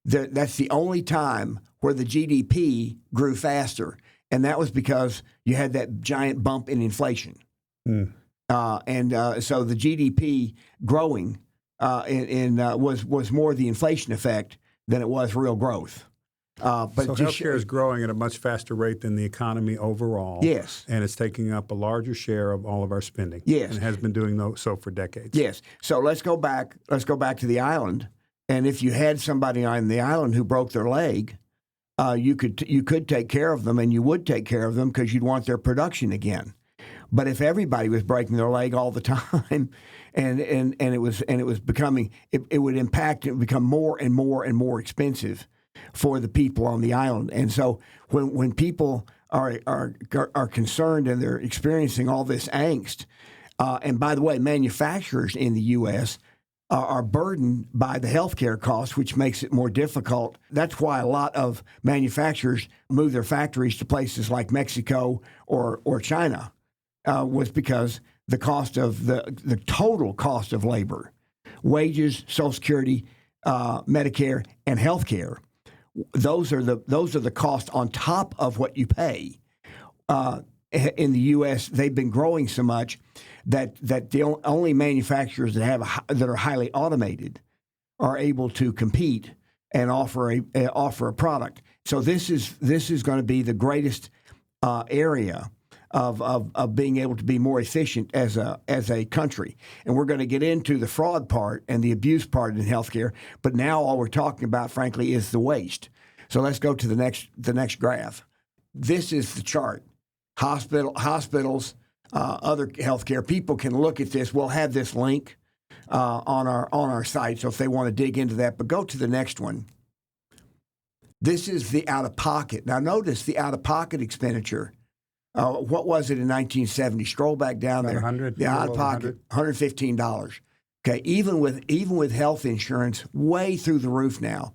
that's the only time where the GDP grew faster. And that was because you had that giant bump in inflation. So the GDP growing was more the inflation effect than it was real growth. But so healthcare is growing at a much faster rate than the economy overall. Yes, and it's taking up a larger share of all of our spending. Yes, and has been doing so for decades. Yes. So let's go back to the island, and if you had somebody on the island who broke their leg, you could take care of them, and you would take care of them because you'd want their production again. But if everybody was breaking their leg all the time, and it was becoming, it would impact. It would become more and more and more expensive for the people on the island. And so when people are concerned and they're experiencing all this angst, and by the way, manufacturers in the U.S. are burdened by the healthcare costs, which makes it more difficult. That's why a lot of manufacturers move their factories to places like Mexico or China. Was because the cost of the total cost of labor, wages, Social Security, Medicare, and health care, those are the costs on top of what you pay. In the U.S., they've been growing so much that the only manufacturers that are highly automated are able to compete and offer a product. So this is going to be the greatest area of being able to be more efficient as a country. And we're going to get into the fraud part and the abuse part in healthcare, but now all we're talking about, frankly, is the waste. So let's go to the next graph. This is the chart. Hospitals, other healthcare, people can look at this. We'll have this link on our site, so if they want to dig into that. But go to the next one. This is the out-of-pocket. Now notice the out-of-pocket expenditure. What was it in 1970? Scroll back down there. 100. The out-of-pocket, $115. Okay, even with health insurance way through the roof now,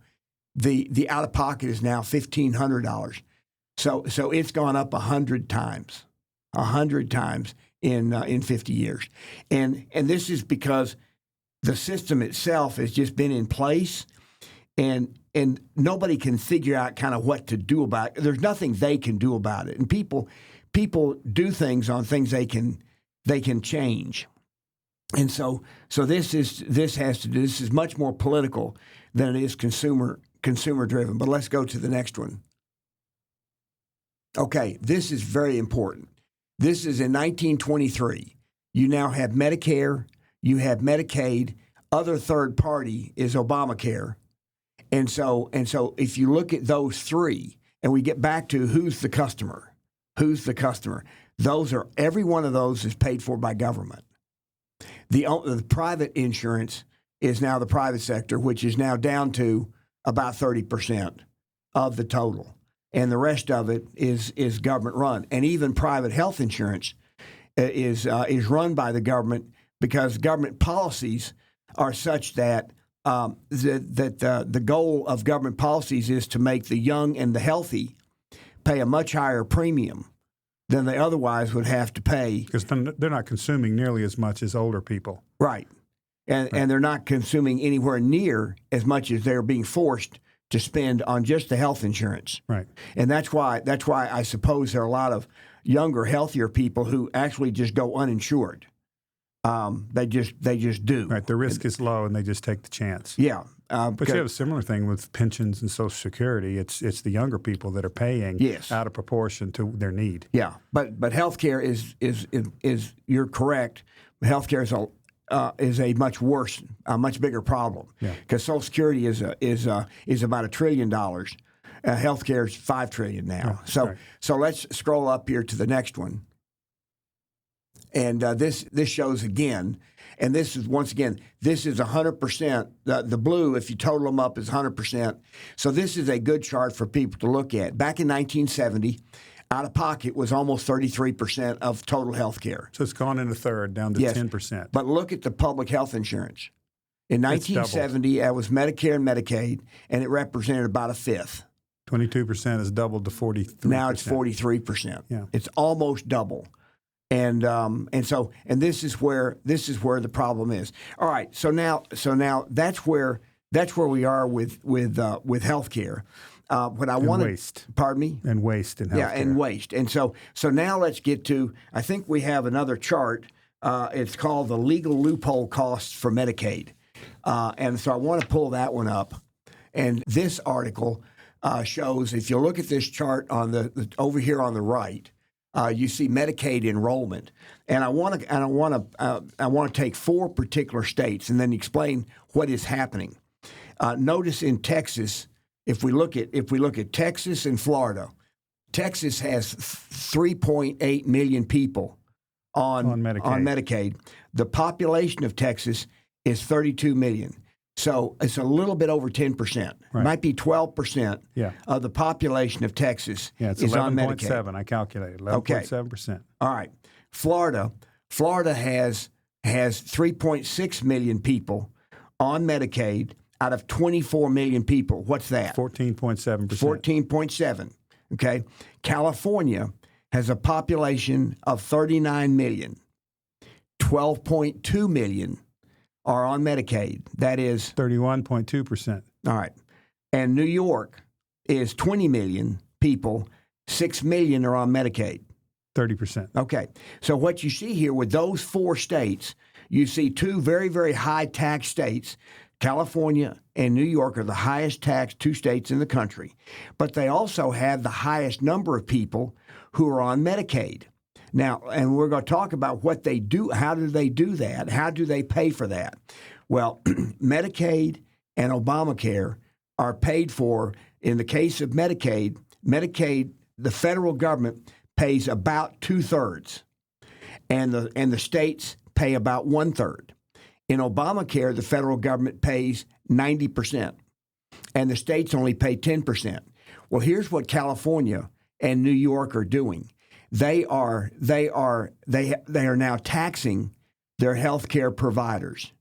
the out-of-pocket is now $1,500. So it's gone up 100 times, 100 times in 50 years, and this is because the system itself has just been in place, and nobody can figure out kind of what to do about it. There's nothing they can do about it, and people do things on things they can change. And so this is much more political than it is consumer driven. But let's go to the next one. Okay, this is very important. This is in 1923. You now have Medicare, you have Medicaid, other third party is Obamacare. And so if you look at those three, and we get back to who's the customer. Who's the customer? Every one of those is paid for by government. The private insurance is now the private sector, which is now down to about 30% of the total. And the rest of it is government run. And even private health insurance is run by the government because government policies are such that the goal of government policies is to make the young and the healthy pay a much higher premium than they otherwise would have to pay. Because they're not consuming nearly as much as older people. Right. And they're not consuming anywhere near as much as they're being forced to spend on just the health insurance. Right. And that's why I suppose there are a lot of younger, healthier people who actually just go uninsured. They just do. Right. The risk is low, and they just take the chance. Yeah. But you have a similar thing with pensions and Social Security. It's the younger people that are paying out of proportion to their need. Yeah. But healthcare is you're correct. Healthcare is a much worse, a much bigger problem. Because Social Security is about $1 trillion. Healthcare is $5 trillion now. So let's scroll up here to the next one. And this shows again, and this is once again, this is 100%. The blue, if you total them up, is 100%. So this is a good chart for people to look at. Back in 1970, out of pocket was almost 33% of total health care. So it's gone in a third, down to 10%. But look at the public health insurance. In 1970, that was Medicare and Medicaid, and it represented about a fifth. 22% has doubled to 43%. Now it's 43%. Yeah. It's almost double. And this is where the problem is. All right, so now that's where we are with healthcare. Waste. Pardon me. And waste in healthcare. Yeah, and waste. And so now let's get to. I think we have another chart. It's called the legal loophole costs for Medicaid, and so I want to pull that one up. And this article shows, if you look at this chart on the over here on the right. You see Medicaid enrollment, and I want to take 4 particular states and then explain what is happening. Notice in Texas, if we look at Texas and Florida, Texas has 3.8 million people on Medicaid. The population of Texas is 32 million. So it's a little bit over 10%. Right. Might be 12% of the population of Texas is on Medicaid. 11.7, I calculated. 11.7%. Okay. All right. Florida has 3.6 million people on Medicaid out of 24 million people. What's that? 14.7%. 14.7. Okay. California has a population of 39 million. 12.2 million are on Medicaid. That is 31.2%. All right. And New York is 20 million people. 6 million are on Medicaid. 30%. Okay. So what you see here with those 4 states, you see 2 very, very high tax states. California and New York are the highest taxed 2 states in the country. But they also have the highest number of people who are on Medicaid. Now, and we're going to talk about what they do. How do they do that? How do they pay for that? Well, Medicaid and Obamacare are paid for. In the case of Medicaid, the federal government pays about 2/3, and the states pay about 1/3. In Obamacare, the federal government pays 90%, and the states only pay 10%. Well, here's what California and New York are doing. They are now taxing their health care providers,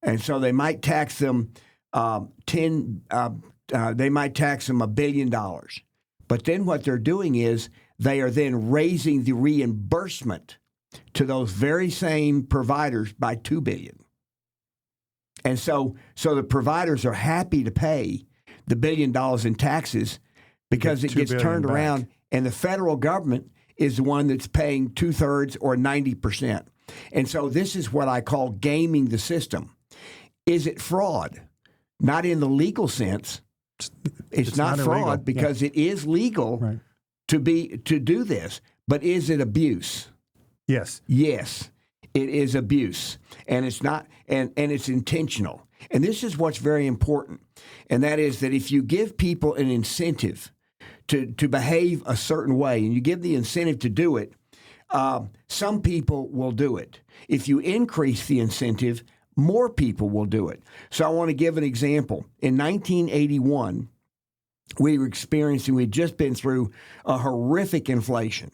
and so they might tax them they might tax them $1 billion. But then what they're doing is they are then raising the reimbursement to those very same providers by $2 billion. And so the providers are happy to pay the $1 billion in taxes because it gets turned around. And the federal government is the one that's paying 2/3 or 90%. And so this is what I call gaming the system. Is it fraud? Not in the legal sense. It's not fraud illegal. Because it is legal to do this. But is it abuse? Yes. Yes, it is abuse. And it's not and it's intentional. And this is what's very important. And that is that if you give people an incentive to behave a certain way, and you give the incentive to do it, some people will do it. If you increase the incentive, more people will do it. So I want to give an example. In 1981, we'd just been through a horrific inflation.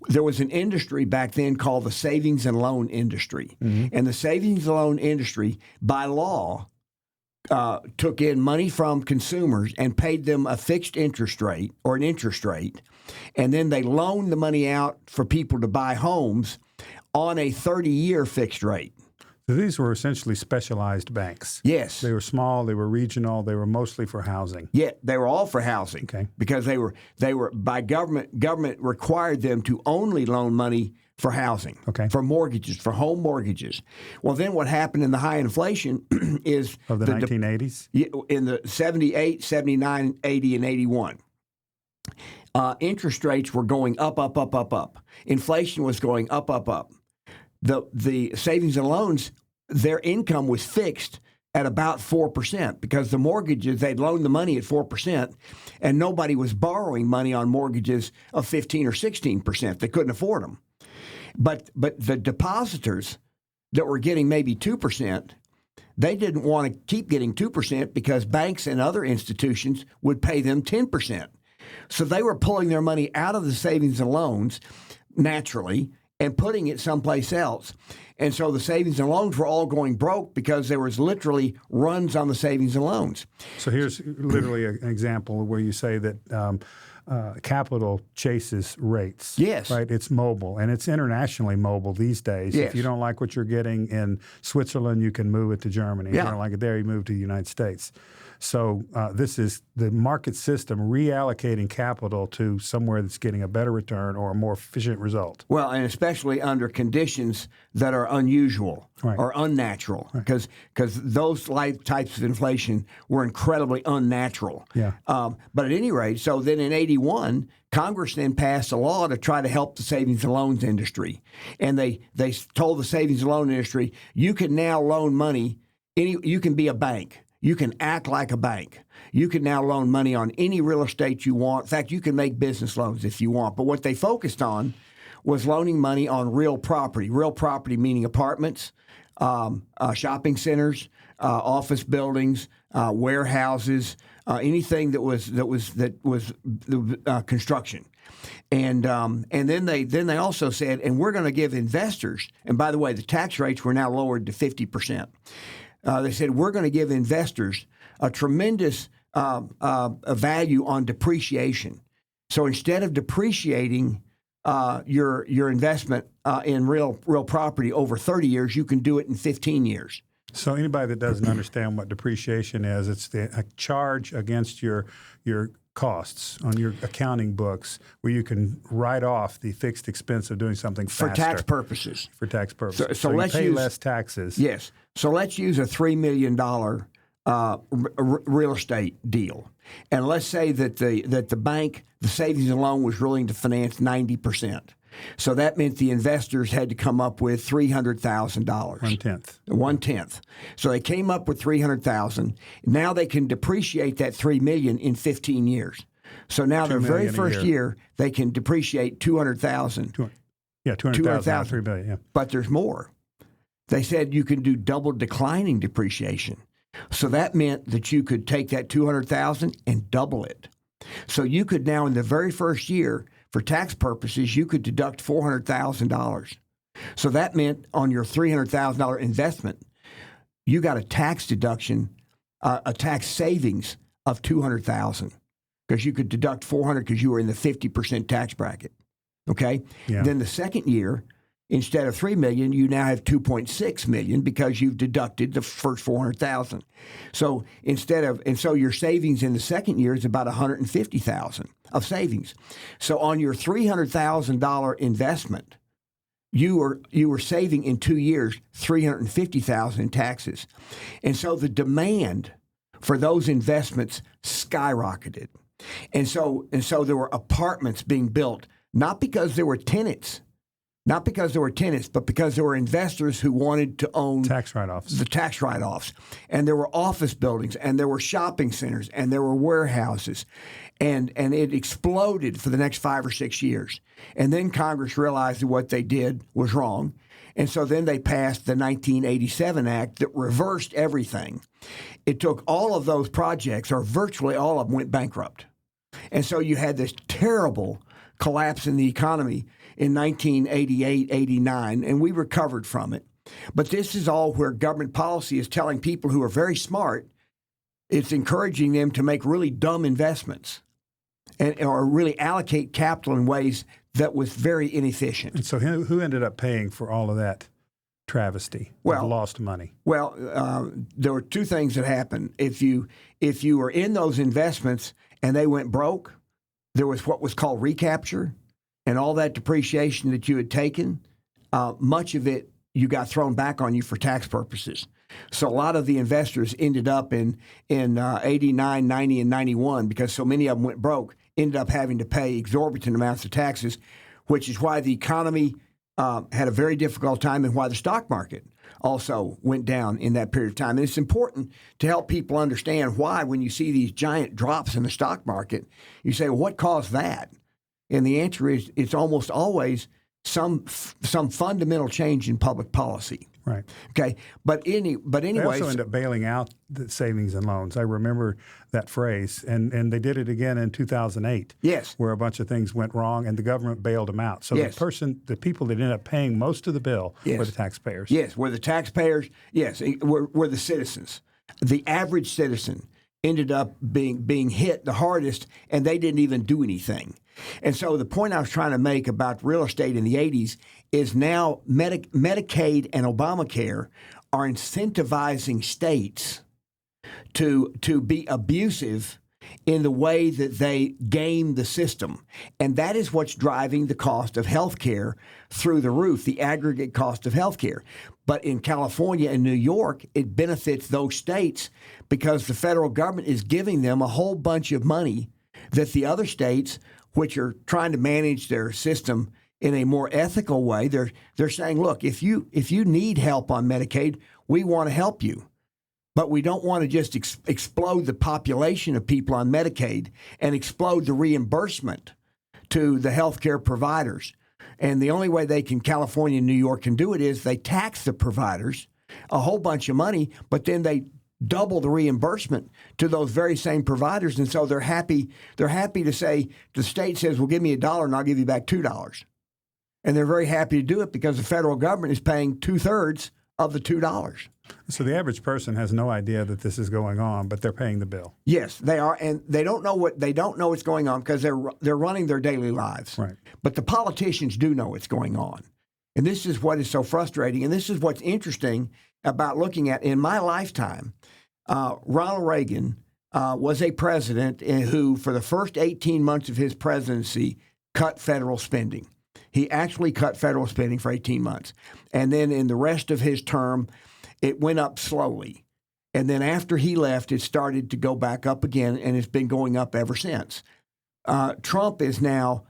There was an industry back then called the savings and loan industry. Mm-hmm. And the savings and loan industry, by law, took in money from consumers and paid them a fixed interest rate or an interest rate. And then they loaned the money out for people to buy homes on a 30-year fixed rate. So these were essentially specialized banks. Yes. They were small, they were regional, they were mostly for housing. Yeah, they were all for housing. Okay. Because they were by government required them to only loan money for housing, okay, for mortgages, for home mortgages. Well, then what happened in the high inflation is of the 1980s? In the 78, 79, 80, and 81. Interest rates were going up. Inflation was going up. The savings and loans, their income was fixed at about 4% because the mortgages, they'd loaned the money at 4%, and nobody was borrowing money on mortgages of 15 or 16%. They couldn't afford them. But the depositors that were getting maybe 2%, they didn't want to keep getting 2% because banks and other institutions would pay them 10%. So they were pulling their money out of the savings and loans naturally and putting it someplace else. And so the savings and loans were all going broke because there was literally runs on the savings and loans. So here's literally an example where you say that capital chases rates. Yes. Right? It's mobile, and it's internationally mobile these days. Yes. If you don't like what you're getting in Switzerland, you can move it to Germany. If you don't like it there, you move to the United States. So this is the market system reallocating capital to somewhere that's getting a better return or a more efficient result. Well, and especially under conditions that are unusual or unnatural, because those types of inflation were incredibly unnatural. Yeah. But at any rate, so then in 81, Congress then passed a law to try to help the savings and loans industry. And they told the savings and loan industry, you can now loan money, you can be a bank. You can act like a bank. You can now loan money on any real estate you want. In fact, you can make business loans if you want. But what they focused on was loaning money on real property. Real property meaning apartments, shopping centers, office buildings, warehouses, anything that was construction. And then they also said, and we're going to give investors. And by the way, the tax rates were now lowered to 50%. They said, we're going to give investors a tremendous value on depreciation. So instead of depreciating your investment in real property over 30 years, you can do it in 15 years. So anybody that doesn't understand what depreciation is, it's a charge against your costs on your accounting books where you can write off the fixed expense of doing something faster. For tax purposes. For tax purposes. So let's pay less taxes. Yes. So let's use a $3 million real estate deal. And let's say that the bank, the savings and loan, was willing to finance 90%. So that meant the investors had to come up with $300,000. 1/10. 1/10. So they came up with $300,000. Now they can depreciate that $3 million in 15 years. So now their very first year they can depreciate $200,000. Yeah, $200,000. $3 billion. Yeah. But there's more. They said you can do double declining depreciation. So that meant that you could take that $200,000 and double it. So you could now, in the very first year, for tax purposes, you could deduct $400,000. So that meant on your $300,000 investment, you got a tax deduction, a tax savings of $200,000 because you could deduct $400,000 because you were in the 50% tax bracket. Okay. Yeah. Then the second year, instead of $3 million, you now have $2.6 million because you've deducted the first $400,000. So so your savings in the second year is about $150,000 of savings. So on your $300,000 investment, you were saving in 2 years $350,000 in taxes, and so the demand for those investments skyrocketed, and so there were apartments being built not because there were tenants Not because there were tenants, but because there were investors who wanted to own tax write-offs. The tax write-offs. And there were office buildings, and there were shopping centers, and there were warehouses. And it exploded for the next 5 or 6 years. And then Congress realized that what they did was wrong. And so then they passed the 1987 Act that reversed everything. It took all of those projects, or virtually all of them, went bankrupt. And so you had this terrible collapse in the economy in 1988, 89, and we recovered from it. But this is all where government policy is telling people who are very smart, it's encouraging them to make really dumb investments or really allocate capital in ways that was very inefficient. And so who ended up paying for all of that travesty of lost money? Well, there were two things that happened. If you were in those investments and they went broke, there was what was called recapture, and all that depreciation that you had taken, much of it you got thrown back on you for tax purposes. So a lot of the investors ended up in 89, 90, and 91, because so many of them went broke, ended up having to pay exorbitant amounts of taxes, which is why the economy had a very difficult time and why the stock market also went down in that period of time. And it's important to help people understand why, when you see these giant drops in the stock market, you say, well, what caused that? And the answer is it's almost always some fundamental change in public policy. Right. Okay. But anyways, they also end up bailing out the savings and loans. I remember that phrase, and they did it again in 2008. Yes. Where a bunch of things went wrong, and the government bailed them out. So yes. the people that ended up paying most of the bill yes. were the taxpayers. Yes, were the taxpayers. Yes, were the citizens. The average citizen ended up being hit the hardest, and they didn't even do anything. And so the point I was trying to make about real estate in the 80s is now Medicaid and Obamacare are incentivizing states to be abusive in the way that they game the system. And that is what's driving the cost of health care through the roof, the aggregate cost of health care. But in California and New York, it benefits those states because the federal government is giving them a whole bunch of money that the other states, which are trying to manage their system in a more ethical way, they're saying, look, if you need help on Medicaid, we want to help you. But we don't want to just explode the population of people on Medicaid and explode the reimbursement to the healthcare providers. And the only way California and New York can do it is they tax the providers a whole bunch of money, but then they double the reimbursement to those very same providers. And so they're happy to say, the state says, well, give me $1 and I'll give you back $2. And they're very happy to do it because the federal government is paying 2/3 of the $2. So the average person has no idea that this is going on, but they're paying the bill. Yes, they are, and they don't know what's going on because they're running their daily lives. Right. But the politicians do know what's going on, and this is what is so frustrating. And this is what's interesting about looking at in my lifetime. Ronald Reagan was a president who, for the first 18 months of his presidency, cut federal spending. He actually cut federal spending for 18 months, and then in the rest of his term, it went up slowly. And then after he left, it started to go back up again, and it's been going up ever since. Trump is now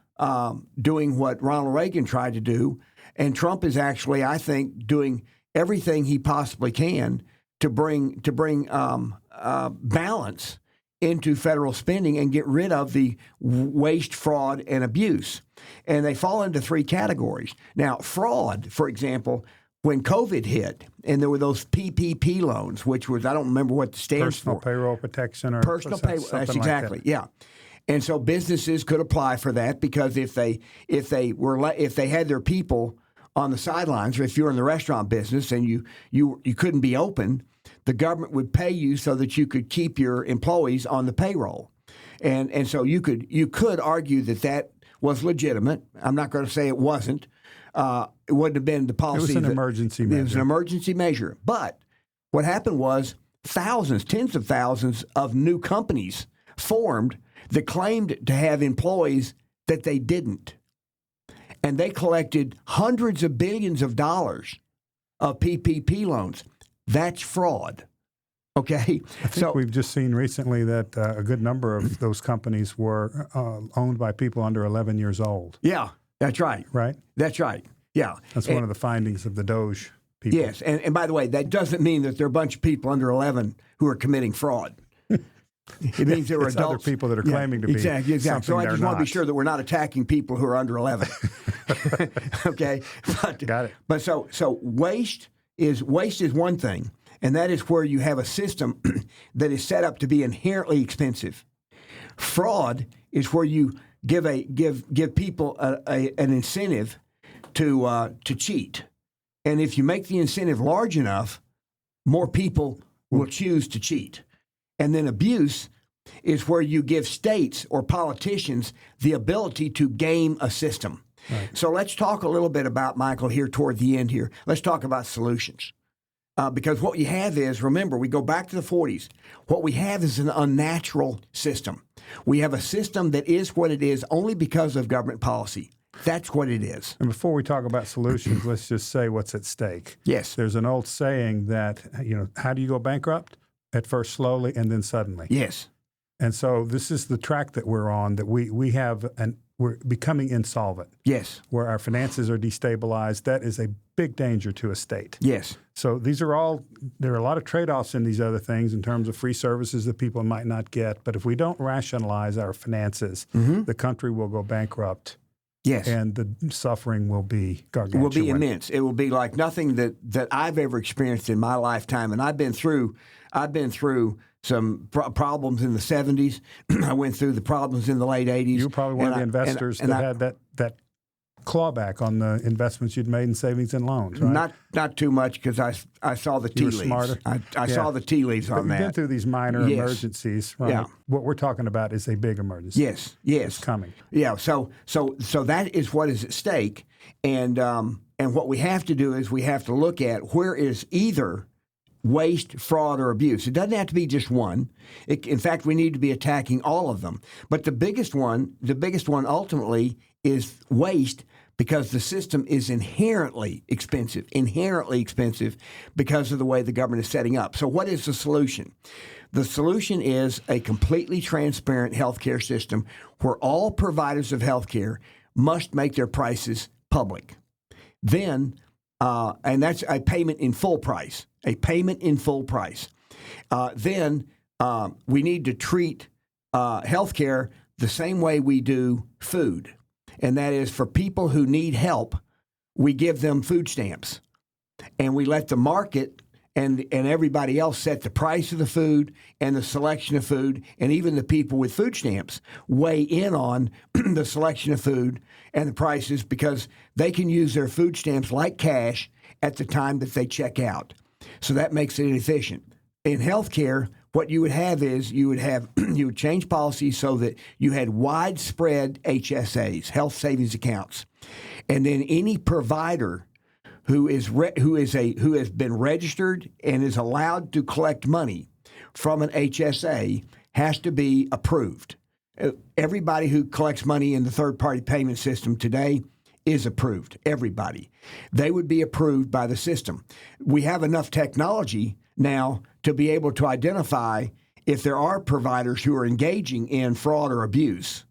doing what Ronald Reagan tried to do, and Trump is actually, I think, doing everything he possibly can to bring balance into federal spending and get rid of the waste, fraud, and abuse. And they fall into three categories. Now, fraud, for example, when COVID hit, and there were those PPP loans, which was, I don't remember what it stands for. Personal payroll protection or personal payroll. That's exactly, like that. Yeah. And so businesses could apply for that because if they had their people on the sidelines, or if you're in the restaurant business and you couldn't be open, the government would pay you so that you could keep your employees on the payroll. And so you could argue that was legitimate. I'm not going to say it wasn't. It wouldn't have been the policy. It was an emergency measure. It was an emergency measure. But what happened was tens of thousands of new companies formed that claimed to have employees that they didn't. And they collected hundreds of billions of dollars of PPP loans. That's fraud. Okay? I think we've just seen recently that a good number of those companies were owned by people under 11 years old. Yeah, that's right. Right? That's right. Yeah. That's one of the findings of the Doge people. Yes, and by the way, that doesn't mean that there are a bunch of people under 11 who are committing fraud. It means there are it's adults. Other people that are claiming to be exactly. So I just want to be sure that we're not attacking people who are under 11. Okay, Got it. But so waste is one thing, and that is where you have a system that is set up to be inherently expensive. Fraud is where you give people an incentive to cheat, and if you make the incentive large enough, more people will choose to cheat. And then abuse is where you give states or politicians the ability to game a system. Right. So let's talk a little bit about, Michael, here toward the end here. Let's talk about solutions. Because what you have is, remember, we go back to the 40s. What we have is an unnatural system. We have a system that is what it is only because of government policy. That's what it is. And before we talk about solutions, let's just say what's at stake. Yes. There's an old saying that, how do you go bankrupt? At first slowly and then suddenly. Yes. And so this is the track that we're on, that we're becoming insolvent. Yes. Where our finances are destabilized. That is a big danger to a state. Yes. So there are a lot of trade-offs in these other things in terms of free services that people might not get. But if we don't rationalize our finances, the country will go bankrupt. Yes. And the suffering will be gargantuan. It will be immense. It will be like nothing that I've ever experienced in my lifetime. And I've been through some problems in the 70s. I went through the problems in the late 80s. You were probably one of the investors that had that clawback on the investments you'd made in savings and loans, right? Not too much, because I saw the tea leaves. You were smarter. I saw the tea leaves on that. You've been through these minor emergencies, right? Yeah. What we're talking about is a big emergency. Yes. It's coming. Yeah. So that is what is at stake, and what we have to do is we have to look at where is either waste, fraud, or abuse. It doesn't have to be just one. In fact, we need to be attacking all of them. But the biggest one ultimately is waste, because the system is inherently expensive because of the way the government is setting up. So what is the solution? The solution is a completely transparent healthcare system where all providers of healthcare must make their prices public. Then, and that's a payment in full price. Then we need to treat healthcare the same way we do food. And that is, for people who need help, we give them food stamps. And we let the market and everybody else set the price of the food and the selection of food, and even the people with food stamps weigh in on the selection of food and the prices, because they can use their food stamps like cash at the time that they check out. So that makes it efficient. In healthcare, what you would have is you would change policies so that you had widespread HSAs, health savings accounts, and then any provider who has been registered and is allowed to collect money from an HSA has to be approved. Everybody who collects money in the third-party payment system today is approved. Everybody. They would be approved by the system. We have enough technology now to be able to identify if there are providers who are engaging in fraud or abuse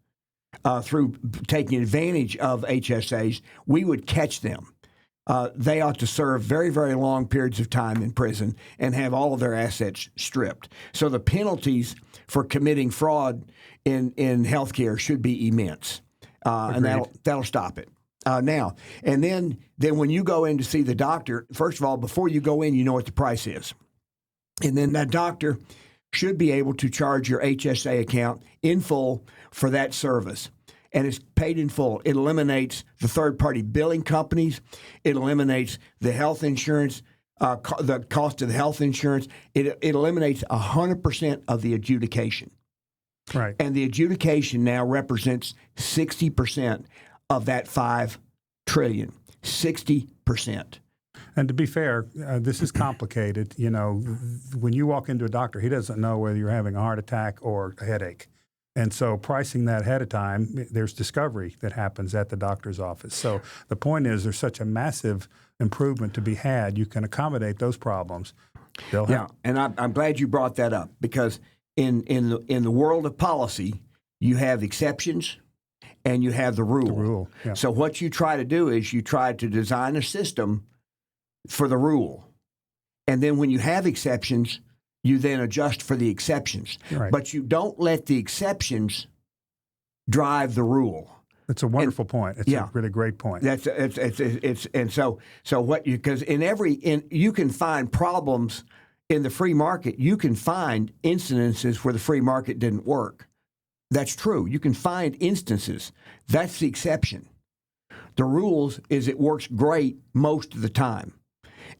through taking advantage of HSAs. We would catch them. They ought to serve very, very long periods of time in prison and have all of their assets stripped. So the penalties for committing fraud in healthcare should be immense, and that'll stop it. Now, and then when you go in to see the doctor, first of all, before you go in, you know what the price is. And then that doctor should be able to charge your HSA account in full for that service. And it's paid in full. It eliminates the third-party billing companies. It eliminates the health insurance, the cost of the health insurance. It eliminates 100% of the adjudication. Right. And the adjudication now represents 60% of that $5 trillion. 60%. And to be fair, this is complicated. You know, when you walk into a doctor, he doesn't know whether you're having a heart attack or a headache. And so pricing that ahead of time, there's discovery that happens at the doctor's office. So the point is, there's such a massive improvement to be had. You can accommodate those problems. And I'm glad you brought that up, because in the world of policy, you have exceptions and you have the rule. The rule, yeah. So what you try to do is you try to design a system for the rule. And then when you have exceptions, you then adjust for the exceptions. Right. But you don't let the exceptions drive the rule. It's a wonderful point. It's a really great point. So what you, because you can find problems in the free market. You can find incidences where the free market didn't work. That's true. You can find instances. That's the exception. The rules is it works great most of the time.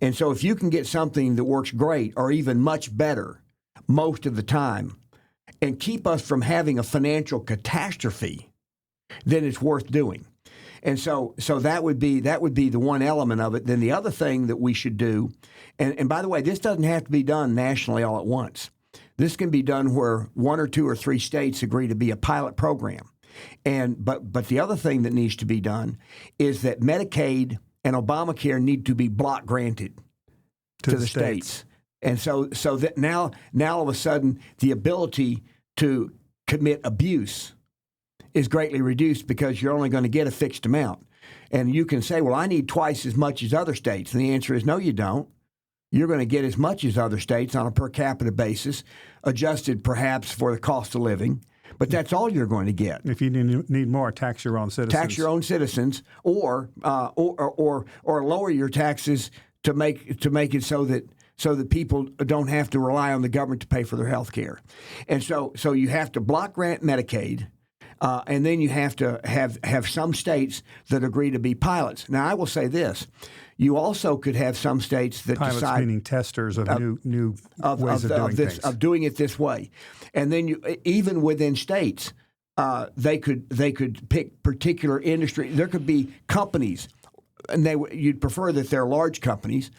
And so if you can get something that works great or even much better most of the time and keep us from having a financial catastrophe, then it's worth doing. And so that would be the one element of it. Then the other thing that we should do, and by the way, this doesn't have to be done nationally all at once. This can be done where 1 or 2 or 3 states agree to be a pilot program. But the other thing that needs to be done is that Medicaid and Obamacare need to be block granted to the states. And so that now all of a sudden the ability to commit abuse is greatly reduced because you're only going to get a fixed amount. And you can say, well, I need twice as much as other states. And the answer is no, you don't. You're going to get as much as other states on a per capita basis, adjusted perhaps for the cost of living. But that's all you're going to get. If you need more, tax your own citizens. Tax your own citizens, or lower your taxes to make it so that people don't have to rely on the government to pay for their health care. And so you have to block grant Medicaid, and then you have to have some states that agree to be pilots. Now, I will say this. You also could have some states that pilots decide, meaning testers of new ways of doing things. Of doing it this way. And then even within states, they could pick particular industry. There could be companies, and you'd prefer that they're large companies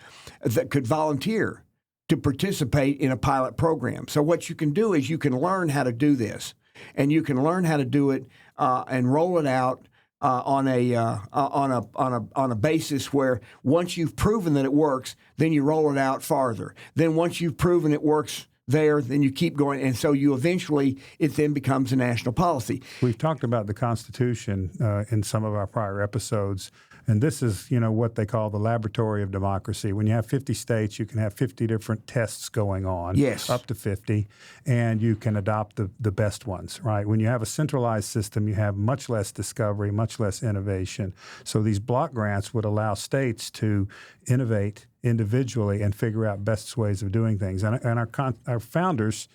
that could volunteer to participate in a pilot program. So what you can do is you can learn how to do this, and you can learn how to do it and roll it out on a basis where once you've proven that it works, then you roll it out farther. Then once you've proven it works there, then you keep going, and so you eventually it then becomes a national policy. We've talked about the Constitution in some of our prior episodes, and this is what they call the laboratory of democracy. When you have 50 states, you can have 50 different tests going on, yes, up to 50, and you can adopt the best ones, right? When you have a centralized system, you have much less discovery, much less innovation. So these block grants would allow states to innovate individually and figure out best ways of doing things. And our founders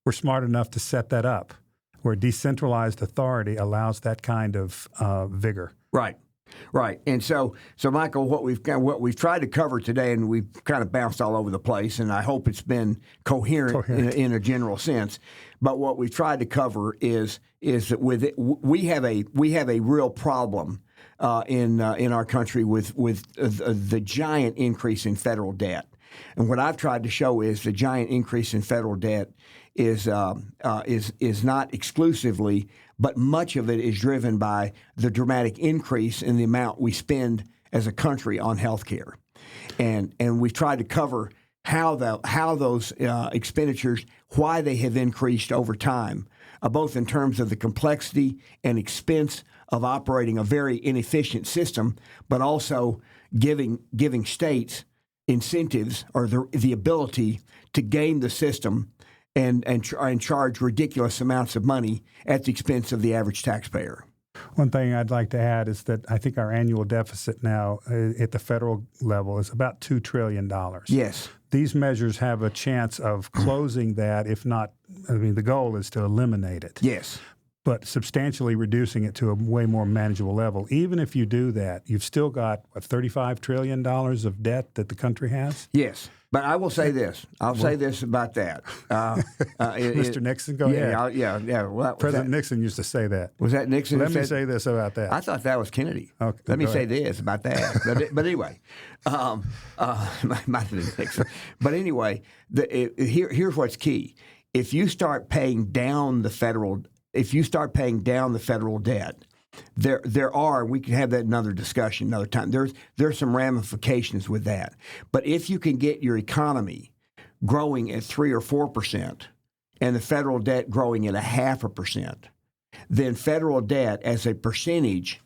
were smart enough to set that up, where decentralized authority allows that kind of vigor. Right. And so Michael, what we've tried to cover today, and we've kind of bounced all over the place, and I hope it's been coherent. In a general sense. But what we've tried to cover is that we have a real problem in our country with the giant increase in federal debt. And what I've tried to show is the giant increase in federal debt is not exclusively, but much of it is driven by the dramatic increase in the amount we spend as a country on health care. And we've tried to cover how those expenditures, why they have increased over time, both in terms of the complexity and expense of operating a very inefficient system, but also giving states incentives or the ability to game the system and charge ridiculous amounts of money at the expense of the average taxpayer. One thing I'd like to add is that I think our annual deficit now at the federal level is about $2 trillion. Yes. These measures have a chance of closing that, if not, the goal is to eliminate it. Yes. But substantially reducing it to a way more manageable level. Even if you do that, you've still got, $35 trillion of debt that the country has? Yes. But I will say this. I'll say this about that. Mr. Nixon, go ahead. Yeah. Well, President Nixon used to say that. Was that Nixon? Let me say this about that. I thought that was Kennedy. Okay, Let me say this about that. But anyway, might have been Nixon. But anyway, here's what's key. If you start paying down the federal debt, there are, we can have that another discussion another time. There's some ramifications with that. But if you can get your economy growing at 3 or 4%, and the federal debt growing at 0.5%, then federal debt as a percentage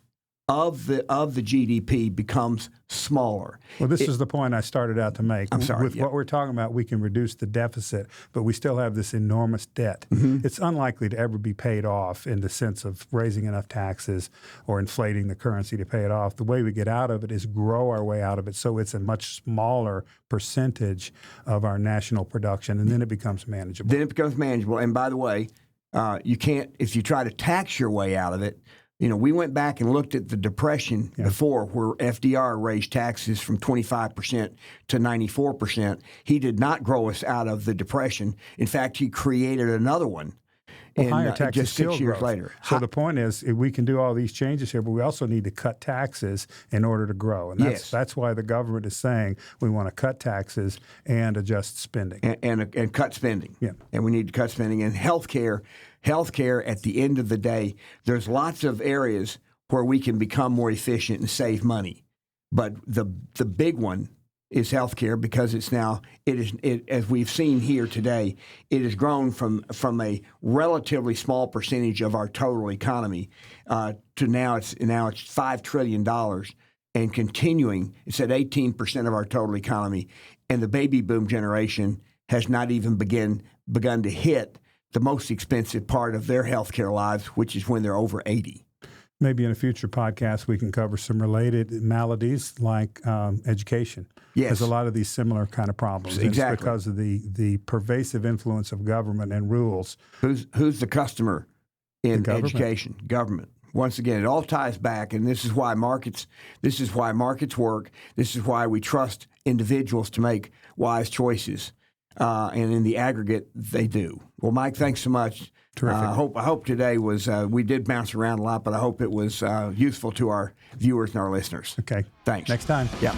of the GDP becomes smaller. Well, this is the point I started out to make. I'm sorry. With what we're talking about, we can reduce the deficit, but we still have this enormous debt. It's unlikely to ever be paid off in the sense of raising enough taxes or inflating the currency to pay it off. The way we get out of it is grow our way out of it so it's a much smaller percentage of our national production, and then it becomes manageable. And by the way, you can't, if you try to tax your way out of it. We went back and looked at the Depression before, where FDR raised taxes from 25% to 94%. He did not grow us out of the Depression. In fact, he created another one. Well, higher taxes just 6 years later. So the point is, we can do all these changes here, but we also need to cut taxes in order to grow. And that's why the government is saying we want to cut taxes and adjust spending. And cut spending. Yeah. And we need to cut spending. And healthcare, at the end of the day, there's lots of areas where we can become more efficient and save money. But the big one is healthcare, because as we've seen here today, it has grown from a relatively small percentage of our total economy to now it's $5 trillion and continuing. It's at 18% of our total economy, and the baby boom generation has not even begun to hit the most expensive part of their healthcare lives, which is when they're over 80. Maybe in a future podcast we can cover some related maladies like education. Yes. There's a lot of these similar kind of problems. Exactly. It's because of the pervasive influence of government and rules. Who's the customer in education? Government. Once again, it all ties back, and this is why markets work. This is why we trust individuals to make wise choices. And in the aggregate, they do. Well, Mike, thanks so much. Terrific. I hope today was, we did bounce around a lot, but I hope it was useful to our viewers and our listeners. Okay. Thanks. Next time. Yeah.